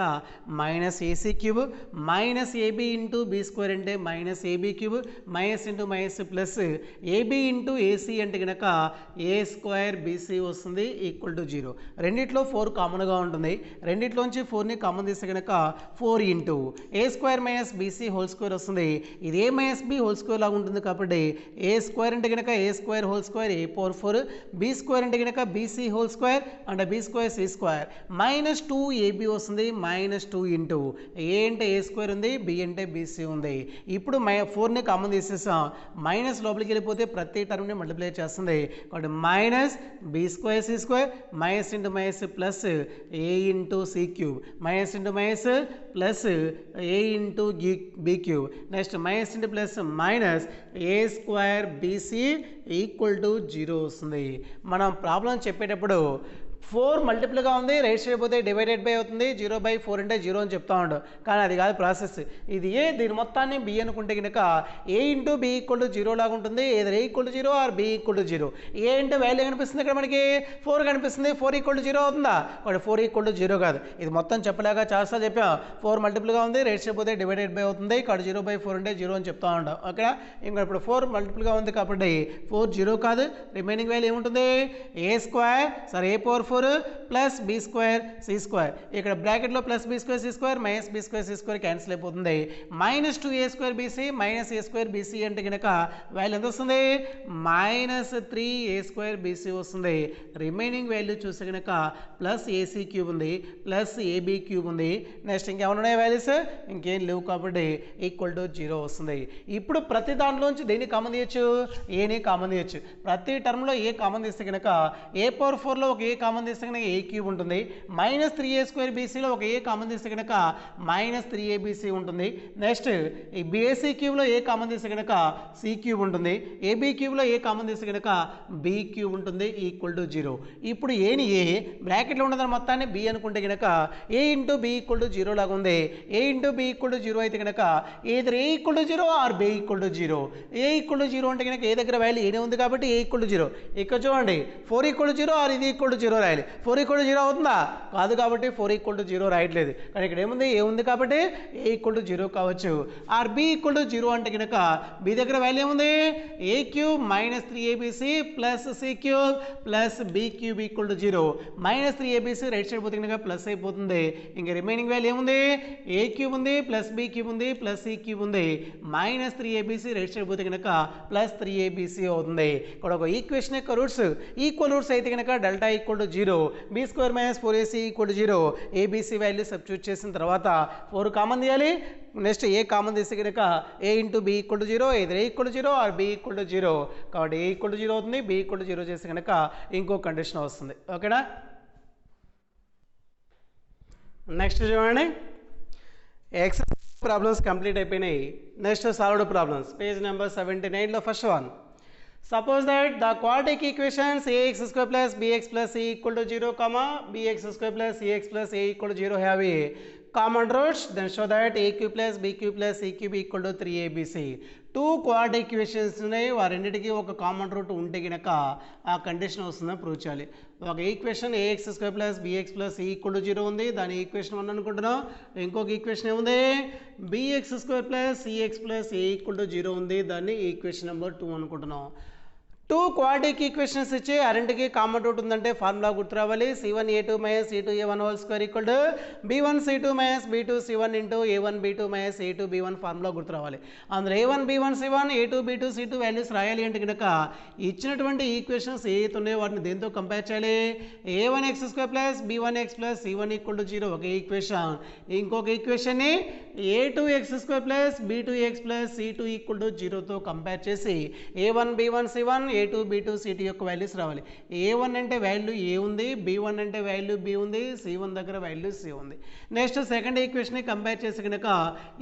minus AC cube minus AB into B square అంటే minus AB cube minus into minus plus AB into AC అంటే కనుక ఏ స్క్వేర్ బీసీ వస్తుంది equal to 0. రెండిట్లో 4 కామన్గా ఉంటుంది. రెండిట్లోంచి 4ని కామన్ తీస్తే కనుక 4 ఇంటూ ఏ square minus BC whole square వస్తుంది. ఇది A minus B whole square లాగా ఉంటుంది కాబట్టి ఏ స్క్వేర్ అంటే కనుక A square whole square A power 4, B square అంటే కనుక బీసీ హోల్ స్క్వేర్ అంటే B square C square minus 2 AB వస్తుంది. మైనస్ 2 ఇంటూ ఏ అంటే ఏ స్క్వేర్ ఉంది, బి అంటే బీసీ ఉంది. ఇప్పుడు 4ని కామన్ తీసేసాం. మైనస్ లోపలికి వెళ్ళిపోతే ప్రతి టర్మ్ని మల్టిప్లై చేస్తుంది కాబట్టి minus B square C square minus into minus plus a into c cube minus into minus plus a into b cube next minus into plus minus A square b c equal to 0 వస్తుంది. మనం problem చెప్పేటప్పుడు 4 మల్టిపుల్గా ఉంది, right side పోతే divided by అవుతుంది. 0/4 అంటే 0 అని చెప్తా ఉండు, కానీ అది కాదు ప్రాసెస్. ఇది ఏ దీని మొత్తాన్ని బి అనుకుంటే కనుక ఏ ఇంటూ బి ఈక్వల్ టు 0 లాగా ఉంటుంది. ఏది A equal to 0 or B equal to 0. A అంటే వాల్యూ కనిపిస్తుంది ఇక్కడ మనకి 4 కనిపిస్తుంది. 4 ఈక్వల్ టు 0 అవుతుందా? కాబట్టి 4 ఈక్వల్ టు 0 కాదు. ఇది మొత్తం చెప్పలేక చాలాసార్లు చెప్పాం. 4 మల్టిపుల్గా ఉంది, రైట్ సైడ్ పోతే డివైడెడ్ బై అవుతుంది. కాబట్టి 0/4 అంటే 0 అని చెప్తా ఉంటాం. ఓకే, ఇంకా ఇప్పుడు 4 మల్టిపుల్గా ఉంది కాబట్టి 4 0 కాదు. రిమైనింగ్ వాల్యూ ఏముంటుంది? A square sir A power 4 plus B square C square. ఇక్కడ బ్రాకెట్లో plus B square C square minus B square C square cancel అయిపోతుంది. Minus 2 A square BC minus A square BC అంటే కనుక value ఎంత వస్తుంది? Minus 3 A square BC వస్తుంది. Remaining value చూస్తే కనుక ప్లస్ ఏసీ క్యూబ్ ఉంది, ప్లస్ ఏబీ క్యూబ్ ఉంది. నెక్స్ట్ ఇంకేమైనా ఉన్నాయి వాల్యూస్? ఇంకేం లేవు కాబట్టి ఈక్వల్ టు 0 వస్తుంది. ఇప్పుడు ప్రతి దాంట్లోంచి దేన్ని కామన్ తీయచ్చు? ఏని కామన్ తీయచ్చు. ప్రతి టర్మ్లో ఏ కామన్ తీస్తే కనుక ఏ పవర్ 4లో ఒక ఏ కామన్ తీస్తే కనుక ఏ క్యూబ్ ఉంటుంది. మైనస్ 3a స్క్వేర్ బీసీలో ఒక ఏ కామన్ తీస్తే కనుక మైనస్ 3abc ఉంటుంది. నెక్స్ట్ ఈ బీఏసీ క్యూబ్లో ఏ కామన్ తీస్తే కనుక సి క్యూబ్ ఉంటుంది. ఏబీ క్యూబ్లో ఏ కామన్ తీస్తే కనుక బి క్యూబ్ ఉంటుంది ఈక్వల్ టు 0. ఇప్పుడు ఏని ఏ బ్రాకెట్లో ఉన్నదాన్ని మొత్తాన్ని బి అనుకుంటే కనుక ఏ ఇంటూ బి ఈక్వల్ టు 0 లాగా ఉంది. A into B equal to 0 అయితే కనుక either A equal to 0 or B equal to 0. A equal to 0 అంటే కనుక ఏ దగ్గర వాల్యూ ఏనే ఉంది కాబట్టి ఏ ఈక్వల్ టు 0. ఇక్కడ చూడండి 4 ఈక్వల్ టు 0 ఆర్ ఇది ఈక్వల్ టు 0 రాయాలి. 4 ఈక్వల్ టు 0 అవుతుందా? కాదు కాబట్టి 4 ఈక్వల్ టు 0 రాయట్లేదు. కానీ ఇక్కడ ఏముంది? ఏ ఉంది కాబట్టి ఏ ఈక్వల్ టు 0 కావచ్చు. ఆర్ బి ఈక్వల్ టు 0 అంటే కనుక బి దగ్గర వాల్యూ ఏముంది? A cube minus 3abc plus C cube plus B cube equal to 0. Minus 3abc right side పోతే కనుక ప్లస్ అయిపోతుంది. ఇంకా రిమైనింగ్ వాల్యూ ఏముంది? ఏ క్యూబ్ ఉంది, ప్లస్ బి క్యూబ్ ఉంది, ప్లస్ సి క్యూబ్ ఉంది. మైనస్ 3abc రైట్ సైడ్ పోతే కనుక ప్లస్ 3abc అవుతుంది. ఇక్కడ ఒక ఈక్వేషన్ యొక్క రూట్స్ ఈక్వల్ రూట్స్ అయితే కనుక delta equal to 0, b square minus 4ac equal to 0. A b c value substitute చేసిన తర్వాత 4 కామన్ తీయాలి. నెక్స్ట్ ఏ కామన్ తీస్తే కనుక ఏ into B equal to 0, either A equal to 0 or B equal to 0. కాబట్టి ఏ equal to 0 అవుతుంది, B equal to 0 చేస్తే కనుక ఇంకో కండిషన్ వస్తుంది. ఓకేనా? నెక్స్ట్ చూడండి, ఎక్సర్సైజ్ ప్రాబ్లమ్స్ కంప్లీట్ అయిపోయినాయి. Next solved problems page number 79లో first one. Suppose that the quadratic equations ax square plus bx plus c equal to 0, bx square plus cx plus a equal to 0 have a common roots, then show that a cube plus b cube plus c cube equal to 3abc. 2 quadratic equations ఉన్నాయి, వారెన్నిటికీ ఒక common root ఉంటే కనుక ఆ condition వస్తుందని prove చేయాలి. ఒక equation ax square plus bx plus c equal to 0 ఉంది, దాని ఈక్వేషన్ 1 అనుకుంటున్నాం. ఇంకొక ఈక్వేషన్ ఏముంది? bx square plus cx plus a equal to 0 ఉంది, దాన్ని ఈక్వేషన్ నెంబర్ 2 అనుకుంటున్నాం. 2 క్వాడ్రిక్ ఈక్వేషన్స్ ఇచ్చి అరెంటికి కామన్ రూట్ ఉందంటే ఫార్ములా గుర్తు రావాలి. c1a2 minus c2a1 whole square equal to b1c2 minus b2c1 into a1b2 minus a2b1 formula గుర్తు రావాలి. అందులో a1b1c1 a2b2c2 వాల్యూస్ రాయాలి అంటే కనుక ఇచ్చినటువంటి ఈక్వేషన్స్ ఏవైతే ఉన్నాయో వాటిని దేంతో కంపేర్ చేయాలి? a1x square plus b1x plus c1 equal to 0 ఒక ఈక్వేషన్. ఇంకొక ఈక్వేషన్ని a2x square plus b2x plus c2 equal to 0తో కంపేర్ చేసి a1b1c1 a2 b2 c2 యొక్క వాల్యూస్ రావాలి. a1 అంటే వాల్యూ a ఉంది, b1 అంటే వాల్యూ b ఉంది, c1 దగ్గర వాల్యూ c ఉంది. నెక్స్ట్ సెకండ్ ఈక్వేషన్ని కంపేర్ చేసి కనుక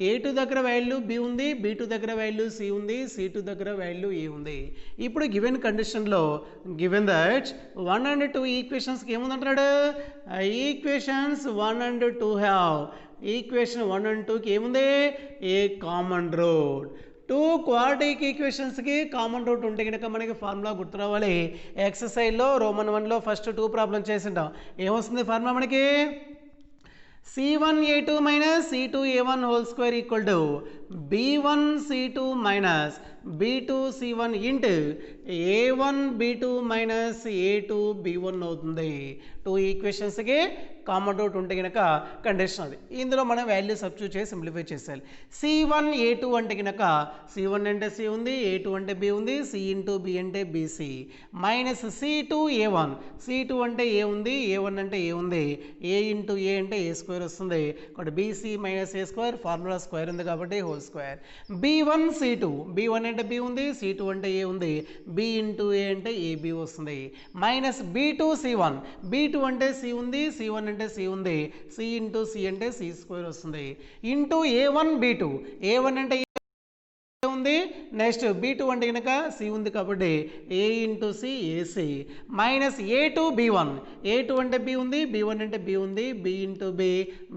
a2 దగ్గర వాల్యూ b ఉంది, b2 దగ్గర వాల్యూ c ఉంది, c2 దగ్గర వాల్యూ a ఉంది. ఇప్పుడు గివెన్ కండిషన్లో గివెన్ దట్ 1 and 2 ఈక్వేషన్స్కి ఏముందంటున్నాడు? Equations 1 and 2 have equation 1 and 2కి ఏముంది? A common root. 2 క్వాడ్రిక్ ఈక్వేషన్స్కి కామన్ రూట్ ఉంటే కనుక మనకి ఫార్ములా గుర్తు రావాలి. ఎక్సర్సైజ్లో రోమన్ 1లో ఫస్ట్ 2 ప్రాబ్లం చేసింటాం. ఏమొస్తుంది ఫార్ములా మనకి? c1a2 minus c2a1 whole square equal to b1c2 minus B2 C1 into A1 B2 minus A2 B1 అవుతుంది. 2 ఈక్వేషన్స్కి కామన్ రూట్ ఉంటే కనుక కండిషన్ అది. ఇందులో మనం వాల్యూ సబ్స్టిట్యూట్ చేసి సింప్లిఫై చేసేయాలి. C1 A2 అంటే కనుక C1 అంటే C ఉంది, A2 అంటే B ఉంది, C ఇంటూ B అంటే BC minus C2 A1, C2 అంటే A ఉంది, A1 అంటే A ఉంది, A ఇంటూ A అంటే A స్క్వేర్ వస్తుంది. కాబట్టి BC minus A square, formula square ఉంది కాబట్టి whole square. B1 C2, B1 అంటే B ఉంది, C2 అంటే A ఉంది, B ఇంటూ A అంటే AB వస్తుంది. మైనస్ B2 C1, B2 అంటే C ఉంది, C1 అంటే C ఉంది, C ఇంటూ C అంటే C స్క్వేర్ వస్తుంది. ఇంటూ A1 B2, A1 అంటే ఉంది, నెక్స్ట్ B2 అంటే కనుక C ఉంది కాబట్టి A into C AC minus A2 B1, A2 అంటే B ఉంది, B1 అంటే B ఉంది, B into B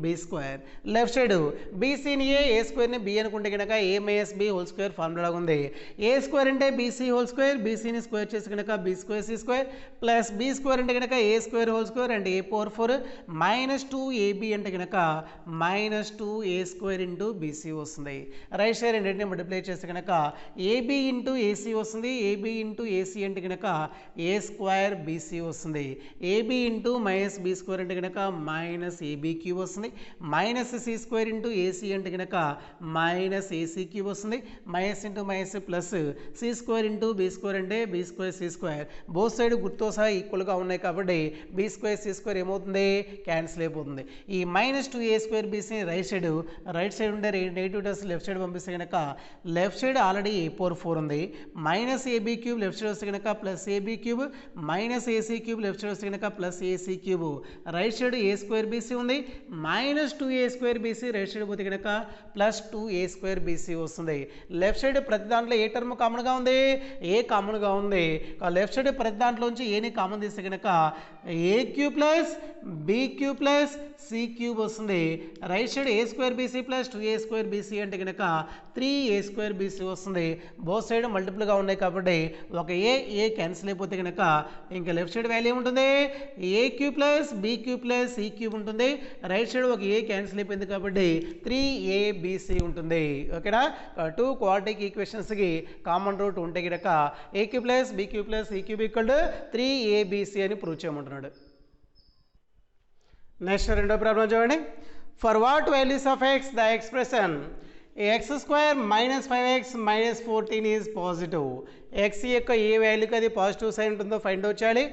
B square. Left side BCని A స్క్వేర్ని B అనుకుంటే కనుక A minus B whole square formula ఉంది. A స్క్వేర్ అంటే BC హోల్ స్క్వేర్, BCని స్క్వేర్ చేసి కనుక B square C square plus B square అంటే కనుక A స్క్వేర్ హోల్ స్క్వేర్ అంటే A పవర్ 4 మైనస్ 2AB అంటే కనుక minus 2A square into BC వస్తుంది. రైట్ సైడ్ రెండింటిని మల్టిప్లై చేస్తే కనుక AB ఇంటూ AC వస్తుంది, AB ఇంటూ AC అంటే కనుక A స్క్వేర్ BC వస్తుంది. AB into minus B square అంటే కనుక మైనస్ AB క్యూబ్ వస్తుంది, minus C square into AC అంటే కనుక మైనస్ AC క్యూబ్ వస్తుంది, minus into minus plus C square into B square అంటే B square C square. Both side గుర్తుతో సహా ఈక్వల్గా ఉన్నాయి కాబట్టి B స్క్వేర్ C స్క్వేర్ ఏమవుతుంది, క్యాన్సిల్ అయిపోతుంది. ఈ మైనస్ 2A స్క్వేర్ BCని రైట్ సైడ్ ఉండే నెగిటివ్ టర్మ్స్ లెఫ్ట్ సైడ్ పంపిస్తే కనుక left side already A power 4 ఉంది, minus AB cube left side వస్తే కనుక plus AB cube minus AC cube left side వస్తే కనుక plus AC cube. Right side A square BC ఉంది, minus 2A square BC right side పోతే కనుక plus 2A square BC వస్తుంది. Left side ప్రతి దాంట్లో ఏ టర్మ్ కామన్గా ఉంది, ఏ కామన్గా ఉంది. లెఫ్ట్ సైడ్ ప్రతి దాంట్లోంచి ఏని కామన్ తీస్తే కనుక A cube plus B cube plus C cube వస్తుంది. Right side A square BC plus 2A square BC అంటే కనుక 3A స్క్వేర్ BC వస్తుంది. బోత్ సైడ్ మల్టిపుల్గా ఉన్నాయి కాబట్టి ఒక ఏ క్యాన్సిల్ అయిపోతే కనుక ఇంకా లెఫ్ట్ సైడ్ వాల్యూ ఏముంటుంది, A cube plus B cube plus C cube ఉంటుంది. రైట్ సైడ్ ఒక ఏ క్యాన్సిల్ అయిపోయింది కాబట్టి 3ABC ఉంటుంది. ఓకేనా, 2 క్వాడ్రాటిక్ ఈక్వేషన్స్కి కామన్ రూట్ ఉంటే కనుక A cube plus B cube plus C cube equal to 3ABC అని ప్రూవ్ చేయమంటున్నాడు. నెక్స్ట్ రెండో ప్రాబ్లం చూడండి. For what values of x the expression x square minus 5x minus 14 is positive. x యొక్క ఏ వాల్యూకి అది positive sign ఉంటుందో find out చేయాలి.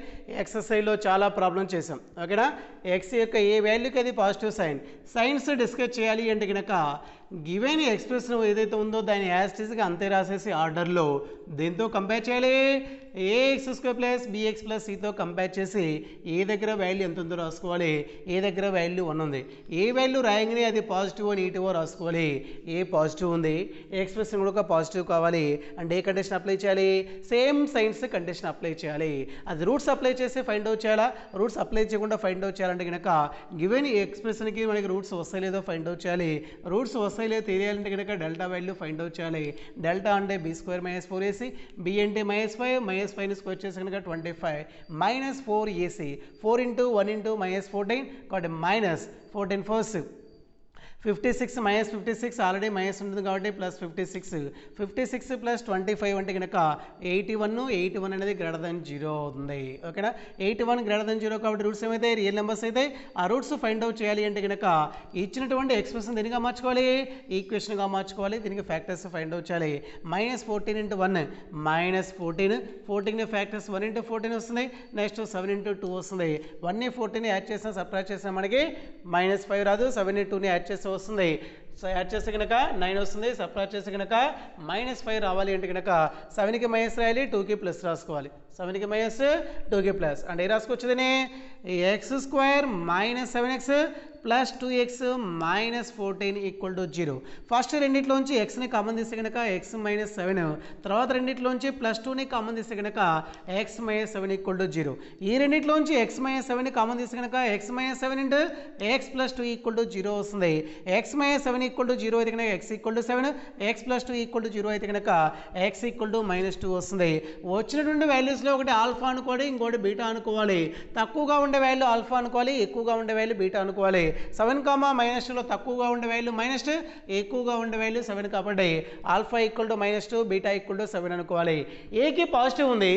ఎక్సర్సైజ్లో చాలా problem చేసాం. ఓకేనా, x యొక్క ఏ వాల్యూకి అది పాజిటివ్ సైన్స్ డిస్కస్ చేయాలి అంటే కనుక గివెన్ ఎక్స్ప్రెషన్ ఏదైతే ఉందో దాన్ని యాజ్ ఇట్ ఈస్గా అంతే రాసేసి ఆర్డర్లో దేంతో కంపేర్ చేయాలి, ax square plus bx plus cతో కంపేర్ చేసి ఏ దగ్గర వాల్యూ ఎంత ఉందో రాసుకోవాలి, ఏ దగ్గర వాల్యూ 1 ఉంది. ఏ వాల్యూ రాయంగానే అది పాజిటివ్ నెగిటివ్ రాసుకోవాలి. ఏ పాజిటివ్ ఉంది, ఎక్స్ప్రెషన్ కూడా పాజిటివ్ కావాలి అంటే ఏ కండిషన్ అప్లై చేయాలి, సేమ్ సైన్స్ కండిషన్ అప్లై చేయాలి. అది రూట్స్ అప్లై చేసి ఫైండ్ అవుట్ చేయాలా, రూట్స్ అప్లై చేయకుండా ఫైండ్ అవుట్ చేయాలంటే కనుక గివెన్ ఈ ఎక్స్ప్రెషన్కి మనకి రూట్స్ వస్తాయి లేదో ఫైండ్ అవుట్ చేయాలి. రూట్స్ వస్తాయి లేదో తెలియాలంటే కనుక డెల్టా వాల్యూ ఫైండ్ అవుట్ చేయాలి. డెల్టా అంటే B square minus 4AC, B అంటే మైనస్ 5 స్క్వేర్ చేసి కనుక 25 minus 4AC, 4 into 1 into minus 14 కాబట్టి minus 14 first 56 minus 56 already minus ఉంటుంది కాబట్టి ప్లస్ 56 ప్లస్ 25 అంటే కనుక 81 అనేది గ్రేటర్ దాన్ 0 అవుతుంది. ఓకేనా, 81 గ్రేటర్ దాన్ 0 కాబట్టి రూట్స్ ఏమైతే రియల్ నెంబర్స్ అయితే ఆ రూట్స్ ఫైండ్ అవుట్ చేయాలి అంటే కనుక ఇచ్చినటువంటి ఎక్స్ప్రెషన్ దీనిగా మార్చుకోవాలి, ఈక్వేషన్గా మార్చుకోవాలి. దీనికి ఫ్యాక్టర్స్ ఫైండ్ అవుట్ చేయాలి. Minus 14 into 1 minus 14 factors 1 into 14 వస్తుంది. నెక్స్ట్ 7 ఇంటూ 2 వస్తుంది. 1ని 14ని యాడ్ చేసినా సబ్ట్రాక్ట్ చేసినా మనకి మైనస్ 5 రాదు. 7ని 2ని యాడ్ చేస్తే వస్తుంది. సో యాడ్ చేస్తే కనుక 9 వస్తుంది. సబ్ట్రాక్ట్ చేస్తే కనుక మైనస్ 5 రావాలి అంటే కనుక 7కి మైనస్ రాయాలి, 2కి ప్లస్ రాసుకోవాలి. 7కి మైనస్ 2కి ప్లస్ అంటే ఏ రాసుకోవచ్చుదని X square minus 7x plus 2x minus 14 equal to 0. First రెండింటిలోంచి ఎక్స్ని కామన్ తీస్తే కనుక ఎక్స్ మైనస్ 7, తర్వాత రెండింటిలోంచి ప్లస్ 2ని కామన్ తీస్తే కనుక ఎక్స్ మైనస్ 7 ఈక్వల్ టు 0. ఈ రెండింటిలోంచి ఎక్స్ మైనస్ 7ని కామన్ తీస్తే కనుక x minus 7 into X plus 2 equal to 0 వస్తుంది. ఎక్స్ మైనస్ 7 ఈక్వల్ టు 0 అయితే కనుక X equal to 7, X plus 2 equal to 0 అయితే కనుక ఎక్స్ ఈక్వల్ టు మైనస్ 2 వస్తుంది. వచ్చినటువంటి వాల్యూస్లో ఒకటి ఆల్ఫా అనుకోవాలి, ఇంకోటి బీటా అనుకోవాలి. తక్కువగా ఉండే వాల్యూ ఆల్ఫా అనుకోవాలి, ఎక్కువగా ఉండే వాల్యూ బీటా అనుకోవాలి. 7, -2లో తక్కువగా ఉండే వాల్యూ -2, ఎక్కువగా ఉండే వాల్యూ 7 కాబట్టి alpha equal to -2, beta equal to 7 అనుకోవాలి. ఏకి పాజిటివ్ ఉంది,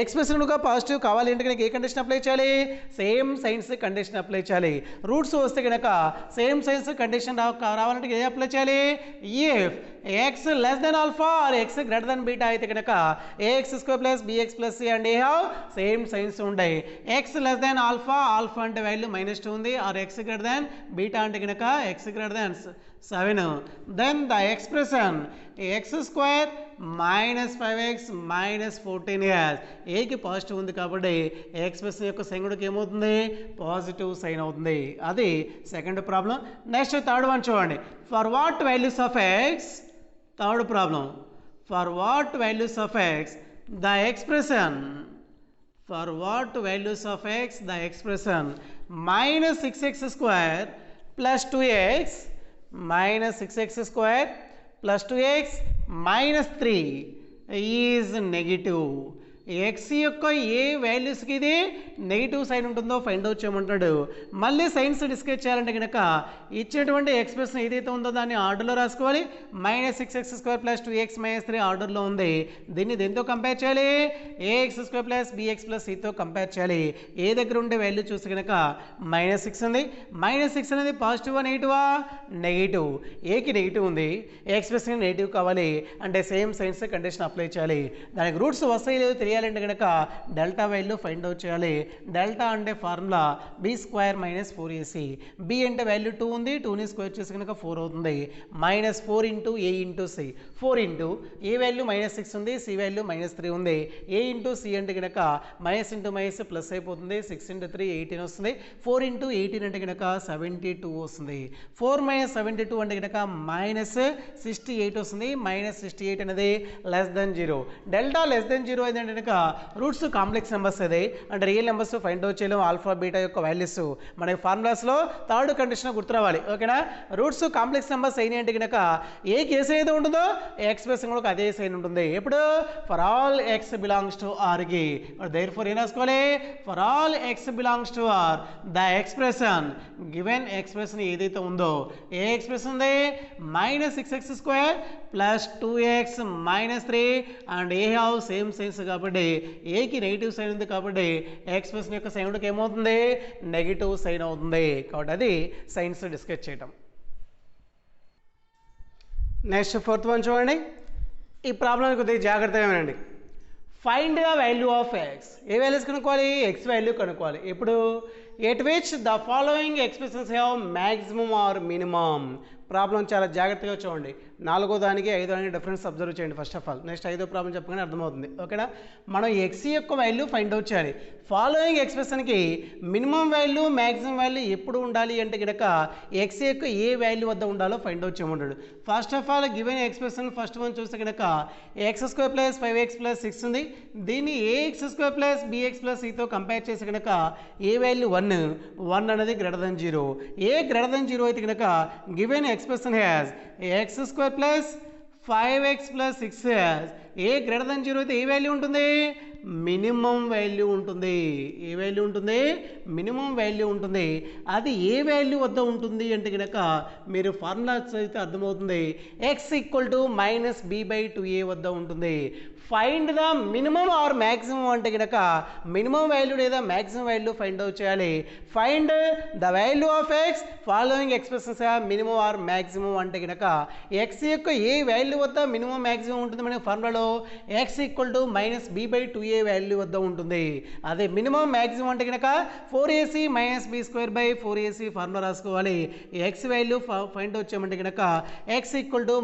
ఎక్స్ప్రెషన్ కనుక పాజిటివ్ కావాలి అంటే కనుక ఏ కండిషన్ అప్లై చేయాలి? సేమ్ సైన్స్ కండిషన్ అప్లై చేయాలి. రూట్స్ వస్తే కనుక సేమ్ సైన్స్ కండిషన్ రావాలంటే ఏ అప్లై చేయాలి? If x less than alpha or x greater than beta అయితే కనుక ax² + bx + c and a have same signs ఉంటాయి. x less than alpha, alpha అంటే value -2 ఉంది, or x greater than beta అంటే కనుక x greater than 7. Then the expression x² - 5x - 14 ఏకి positive ఉంది కాబట్టి ఎక్స్ప్రెషన్ యొక్క సైన్ కూడా ఏమవుతుంది? పాజిటివ్ సైన్ అవుతుంది. అది second problem. Next third one చూడండి. For what values of X, third problem, for what values of X the expression, for what values of X the expression -6x² + 2x -6x² + 2x - 3 is negative. X యొక్క ఏ వాల్యూస్కి ఇది negative sign ఉంటుందో find out చేయమంటాడు. మళ్ళీ signs discuss చేయాలంటే కనుక ఇచ్చినటువంటి ఎక్స్ప్రెషన్ ఏదైతే ఉందో దాన్ని ఆర్డర్లో రాసుకోవాలి. -6x² + 2x - 3 ఆర్డర్లో ఉంది. దీన్ని దేంతో కంపేర్ చేయాలి? ax² + bx + cతో కంపేర్ చేయాలి. ఏ దగ్గర ఉండే వాల్యూ చూస్తే కనుక -6 ఉంది. -6 అనేది పాజిటివా నెగిటివా? నెగిటివ్. ఏకి నెగిటివ్ ఉంది, ఎక్స్ప్రెషన్ నెగిటివ్ కావాలి అంటే సేమ్ సైన్స్ కండిషన్ అప్లై చేయాలి. దానికి రూట్స్ వస్తాయి లేదో తెలియాలంటే కనుక డెల్టా వాల్యూ ఫైండ్ అవుట్ చేయాలి. డెల్టా అంటే ఫార్ములా b² - 4ac. b అంటే వాల్యూ 2 ఉంది, 2ని స్క్వేర్ చేసి కనుక 4 అవుతుంది. -4 × a × c. 4 into A value -6 ఉంది, c వాల్యూ -3 ఉంది. a × c అంటే కనుక మైనస్ ఇంటూ మైనస్ ప్లస్ అయిపోతుంది. 6 × 3 18 వస్తుంది. 4 × 18 అంటే కనుక 72 వస్తుంది. 4 - 72 అంటే కనుక -68 వస్తుంది. -68 అనేది <0. డెల్టా <0 అయితే కనుక రూట్స్ కాంప్లెక్స్ నెంబర్స్ అది అంటే రియల్ నెంబర్స్ ఫైండ్ అవుట్ చేయలేము. ఆల్ఫా బీటా యొక్క వాల్యూస్ మనకి ఫార్ములాస్లో థర్డ్ కండిషన్ గుర్తురావాలి. ఓకేనా? రూట్స్ కాంప్లెక్స్ నెంబర్స్ అయినాయి అంటే కనుక ఏ కేసు అయితే ఉంటుందో ఎక్స్ప్రెషన్ కూడా అదే సైన్ ఉంటుంది. ఎప్పుడు? For all X belongs to ఆర్కి. దేర్ ఫోర్ ఏం రాసుకోవాలి? For all X belongs to R the expression, given expression ఏదైతే ఉందో ఏ ఎక్స్ప్రెషన్ ఉంది? -6x² + 2x - 3 and A have same science కాబట్టి ఏకి నెగిటివ్ సైన్ ఉంది కాబట్టి ఎక్స్ప్రెషన్ యొక్క సైన్ కూడా ఏమవుతుంది? నెగిటివ్ సైన్ అవుతుంది. కాబట్టి అది సైన్స్ డిస్కస్ చేయటం. నెక్స్ట్ ఫోర్త్ వన్ చూడండి. ఈ ప్రాబ్లం కొద్దిగా జాగ్రత్తగా వినండి. Find the value of X. ఏ వాల్యూస్ కనుక్కోవాలి? ఎక్స్ వాల్యూ కనుక్కోవాలి. ఇప్పుడు at which the following expressions have maximum or minimum. Problem చాలా జాగ్రత్తగా చూడండి. 4వ దానికి 5వ దానికి డిఫరెన్స్ అబ్జర్వ్ చేయండి ఫస్ట్ ఆఫ్ ఆల్. నెక్స్ట్ 5వ ప్రాబ్లం చెప్పగానే అర్థమవుతుంది. ఓకేనా? మనం ఎక్స్ యొక్క వాల్యూ ఫైండ్ అవుట్ చేయాలి. ఫాలోయింగ్ ఎక్స్ప్రెషన్కి మినిమం వాల్యూ మ్యాక్సిమం వాల్యూ ఎప్పుడు ఉండాలి అంటే కనుక ఎక్స్ యొక్క ఏ వాల్యూ వద్ద ఉండాలో ఫైండ్ అవుట్ చేయమంటాడు. First of all given expression first one చూస్తే కనుక x² + 5x + 6 ఉంది. దీన్ని ax² + bx + cతో కంపేర్ చేసి కనుక ఏ వాల్యూ 1 అనేది <0. ఏ <0 అయితే కనుక given expression has x² + 5x + 6 ఏ <0 అయితే ఏ వాల్యూ ఉంటుంది? మినిమం వాల్యూ ఉంటుంది. ఏ వాల్యూ ఉంటుంది? మినిమం వాల్యూ ఉంటుంది. అది ఏ వాల్యూ వద్ద ఉంటుంది అంటే కనుక మీరు ఫార్ములాస్ అయితే అర్థమవుతుంది. x = -b/2a వద్ద ఉంటుంది. Find the minimum or maximum అంటే కనుక మినిమం వాల్యూ లేదా మ్యాక్సిమం వాల్యూ ఫైండ్ అవుట్ చేయాలి. Find the value of x following expressions minimum or maximum అంటే కనుక ఎక్స్ యొక్క ఏ వాల్యూ వద్ద మినిమం మ్యాక్సిమం ఉంటుంది మనకి ఫార్ములాలో x = -b/2a వాల్యూ వద్ద ఉంటుంది. అదే మినిమం మ్యాక్సిమం అంటే కనుక 4ac - b²/4ac ఫార్ములా రాసుకోవాలి. ఎక్స్ వాల్యూ ఫైండ్ అవుట్ చేయమంటే కనుక x =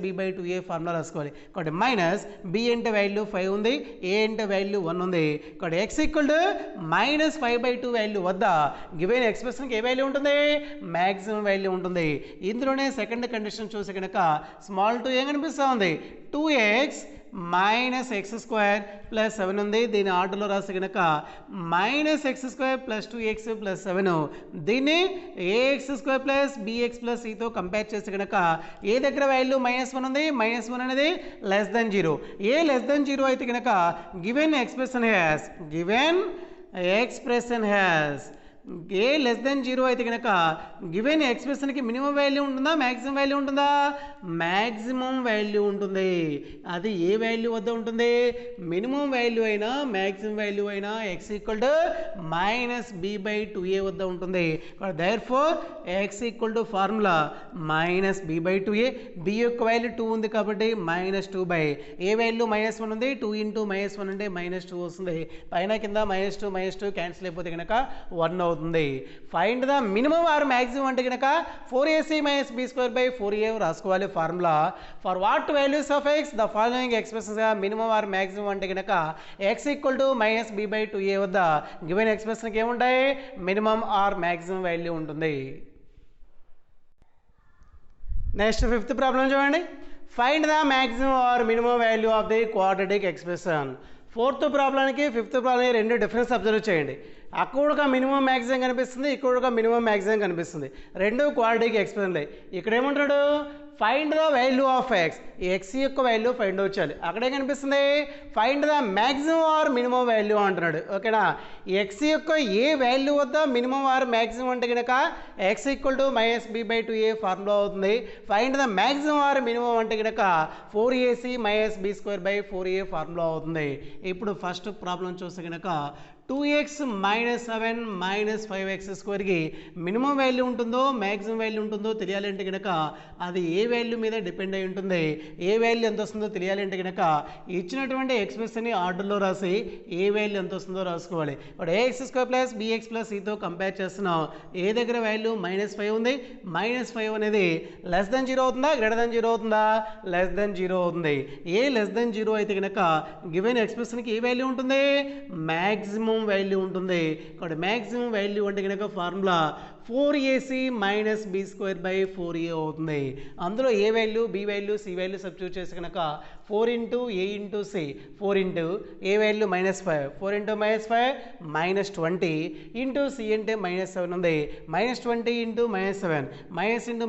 -b/2a ఫార్ములా రాసుకోవాలి. కాబట్టి మైనస్ b అంటే వాల్యూ 5 ఉంది, a అంటే వాల్యూ 1 ఉంది. కాబట్టి x = -5/2 వాల్యూ వద్ద గివెన్ ఎక్స్ప్రెషన్కి ఏ వాల్యూ ఉంటుంది? మ్యాక్సిమం వాల్యూ ఉంటుంది. ఇందులోనే సెకండ్ కండిషన్ చూసి కనుక స్మాల్ 2 ఏం కనిపిస్తూ ఉంది? 2x - x² + 7 ఉంది. దీని ఆర్డర్లో రాసి కనుక -x² + 2x + 7 దీన్ని ax² + bx + cతో కంపేర్ చేసి కనుక ఏ దగ్గర వాల్యూ -1 ఉంది. -1 అనేది <0. ఏ <0 అయితే కనుక given expression has a less than 0 అయితే కనుక గివెన్ ఎక్స్ప్రెషన్కి మినిమం వాల్యూ ఉంటుందా మ్యాక్సిమం వాల్యూ ఉంటుందా? మ్యాక్సిమం వాల్యూ ఉంటుంది. అది ఏ వాల్యూ వద్ద ఉంటుంది? మినిమం వాల్యూ అయినా మ్యాక్సిమం వాల్యూ అయినా x ఈక్వల్ టు -b/2a వద్ద ఉంటుంది. Therefore x equal to formula -b/2a. b యొక్క వాల్యూ 2 ఉంది కాబట్టి -2 బై ఏ వాల్యూ -1 ఉంది, 2 × -1 అంటే -2 వస్తుంది. పైన కింద -2 క్యాన్సిల్ అయిపోతే కనుక 1 అవుతుంది. Find the minimum or maximum అంటే కనుక 4ac - b²/4a రాసుకోవాలి formula. For what values of x the following expressions minimum or maximum అంటే కనుక x ఈక్వల్ టు -b/2a వద్ద గివెన్ ఎక్స్ప్రెషన్కి ఏముంటాయి? మినిమం ఆర్ మ్యాక్సిమం వాల్యూ ఉంటుంది. నెక్స్ట్ 5th ప్రాబ్లం చూడండి. Find the maximum or minimum value of the quadratic expression. 4th ప్రాబ్లానికి 5th problem రెండు difference observe చేయండి. అక్కడ ఒక మినిమం మ్యాక్సిమం కనిపిస్తుంది, ఇక్కడ ఒక మినిమం మ్యాక్సిమం కనిపిస్తుంది. రెండు క్వాడ్రాటిక్ ఎక్స్ప్రెషన్లే. ఇక్కడ ఏమంటాడు? Find the value of X. X యొక్క వాల్యూ ఫైండ్ అవుట్ చేయాలి. అక్కడే కనిపిస్తుంది find the maximum or minimum value అంటున్నాడు. ఓకేనా? ఎక్స్ యొక్క ఏ వాల్యూ వద్ద మినిమం ఆర్ మ్యాక్సిమం అంటే కనుక X equal to -b/2a formula అవుతుంది. Find the maximum or minimum అంటే కనుక 4ac - b²/4a ఫార్ములా అవుతుంది. ఇప్పుడు ఫస్ట్ ప్రాబ్లం చూస్తే కనుక 2x - 7 - 5x² మినిమం వాల్యూ ఉంటుందో మ్యాక్సిమం వాల్యూ ఉంటుందో తెలియాలంటే కనుక అది ఏ వాల్యూ మీద డిపెండ్ అయి ఉంటుంది. ఏ వాల్యూ ఎంత వస్తుందో తెలియాలంటే కనుక ఇచ్చినటువంటి ఎక్స్ప్రెషన్ని ఆర్డర్లో రాసి ఏ వాల్యూ ఎంత వస్తుందో రాసుకోవాలి. ఇప్పుడు ax² + bx + cతో కంపేర్ చేస్తున్నాం. ఏ దగ్గర వాల్యూ -5 ఉంది. -5 అనేది లెస్ దెన్ 0 అవుతుందా గ్రేటర్ దెన్ 0 అవుతుందా? లెస్ దెన్ 0 అవుతుంది. ఏ లెస్ దెన్ 0 అయితే కనుక గివెన్ ఎక్స్ప్రెషన్కి ఏ వాల్యూ ఉంటుంది? మ్యాక్సిమం వాల్యూ ఉంటుంది. ఇక్కడ మ్యాక్సిమం వాల్యూ అంటే కనుక ఫార్ములా 4ac - b²/4a అవుతుంది. అందులో A value B value C value substitute చేసి కనుక 4 × a × c 4 × a value -5 4 × -5 -20 × c అంటే -7 ఉంది. -20 × -7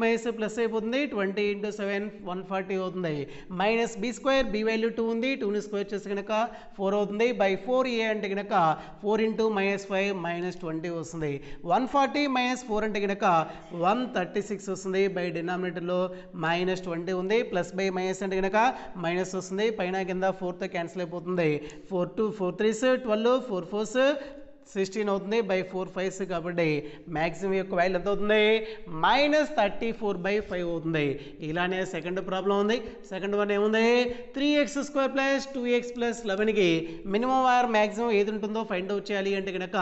-× ప్లస్ అయిపోతుంది. 20 × 7 140 అవుతుంది. -b² b వాల్యూ 2 ఉంది. 2ని స్క్వేర్ చేసి కనుక 4 అవుతుంది. బై 4a అంటే కనుక 4 × -5 -20 వస్తుంది. 140 - 4 అంటే కనుక 136 వస్తుంది. బై డినామినేటర్లో -20 ఉంది. ప్లస్ బై మైనస్ అంటే కనుక మైనస్ వస్తుంది. పైన కింద 4తో క్యాన్సిల్ అయిపోతుంది. 4 2 4 3s 12 4 4s 16 అవుతుంది. బై 4 5s కాబట్టి మ్యాక్సిమం యొక్క వాల్యూ ఎంత అవుతుంది? -34/5 అవుతుంది. ఇలానే సెకండ్ ప్రాబ్లం ఉంది. సెకండ్ వన్ ఏముంది? 3x² + 2x + 11కి minimum or maximum ఏది ఉంటుందో ఫైండ్ అవుట్ చేయాలి అంటే కనుక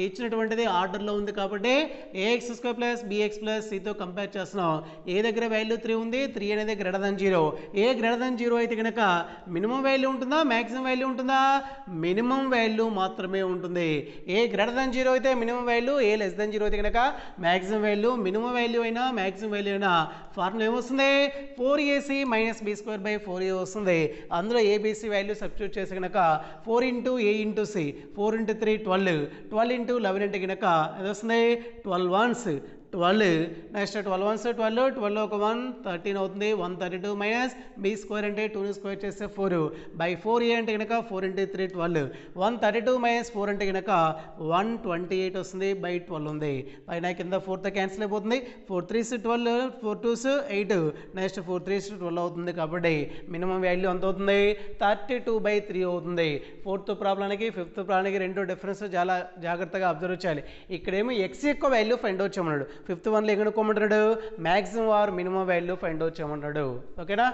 ఇచ్చినటువంటిది ఆర్డర్లో ఉంది కాబట్టి ax² + bx + cతో కంపేర్ చేస్తున్నాం. ఏ దగ్గర వాల్యూ 3 ఉంది. 3 అనేది గ్రేటర్ దెన్ 0. ఏ గ్రేటర్ దెన్ 0 అయితే కనుక మినిమం వాల్యూ ఉంటుందా మ్యాక్సిమం వాల్యూ ఉంటుందా? మినిమం వాల్యూ మాత్రమే ఉంటుంది. ఏ గ్రేటర్ దెన్ 0 అయితే మినిమం వాల్యూ, ఏ లెస్ దెన్ 0 అయితే కనుక మ్యాక్సిమం వాల్యూ. మినిమం వాల్యూ అయినా మ్యాక్సిమం వాల్యూ అయినా ఫార్ములా ఏమొస్తుంది? 4ac - b²/4a వస్తుంది. అందులో ఏబీసీ వాల్యూ సబ్స్టిట్యూట్ చేసి కనుక 4 × a × c 4 × 3 12 12 × 11 అంటే కనుక అది వస్తుంది 12 1s 12 నెక్స్ట్ 12 1s 12 12 ఒక 1 13 అవుతుంది. 132 - b² అంటే 2ని స్క్వేర్ చేస్తే 4 బై 4a అంటే కనుక 4 × 3 12 132 - 4 అంటే కనుక 128 వస్తుంది. బై 12 ఉంది. పైన కింద 4తో క్యాన్సిల్ అయిపోతుంది. 4 3s 12 4 2s 8 నెక్స్ట్ 4 3s 12 అవుతుంది. కాబట్టి మినిమం వాల్యూ ఎంత అవుతుంది? 32/3 అవుతుంది. 4th ప్రాబ్లానికి 5th ప్రాబ్లానికి రెండు డిఫరెన్స్ చాలా జాగ్రత్తగా అబ్జర్వ్ చేయాలి. ఇక్కడేమో ఎక్స్ యొక్క వాల్యూ ఫైండ్ అవుట్ చేయమన్నాడు. 5th వన్లో ఎక్కడ కొమ్మంటాడు? Maximum or minimum value find out చేయమన్నాడు. ఓకేనా?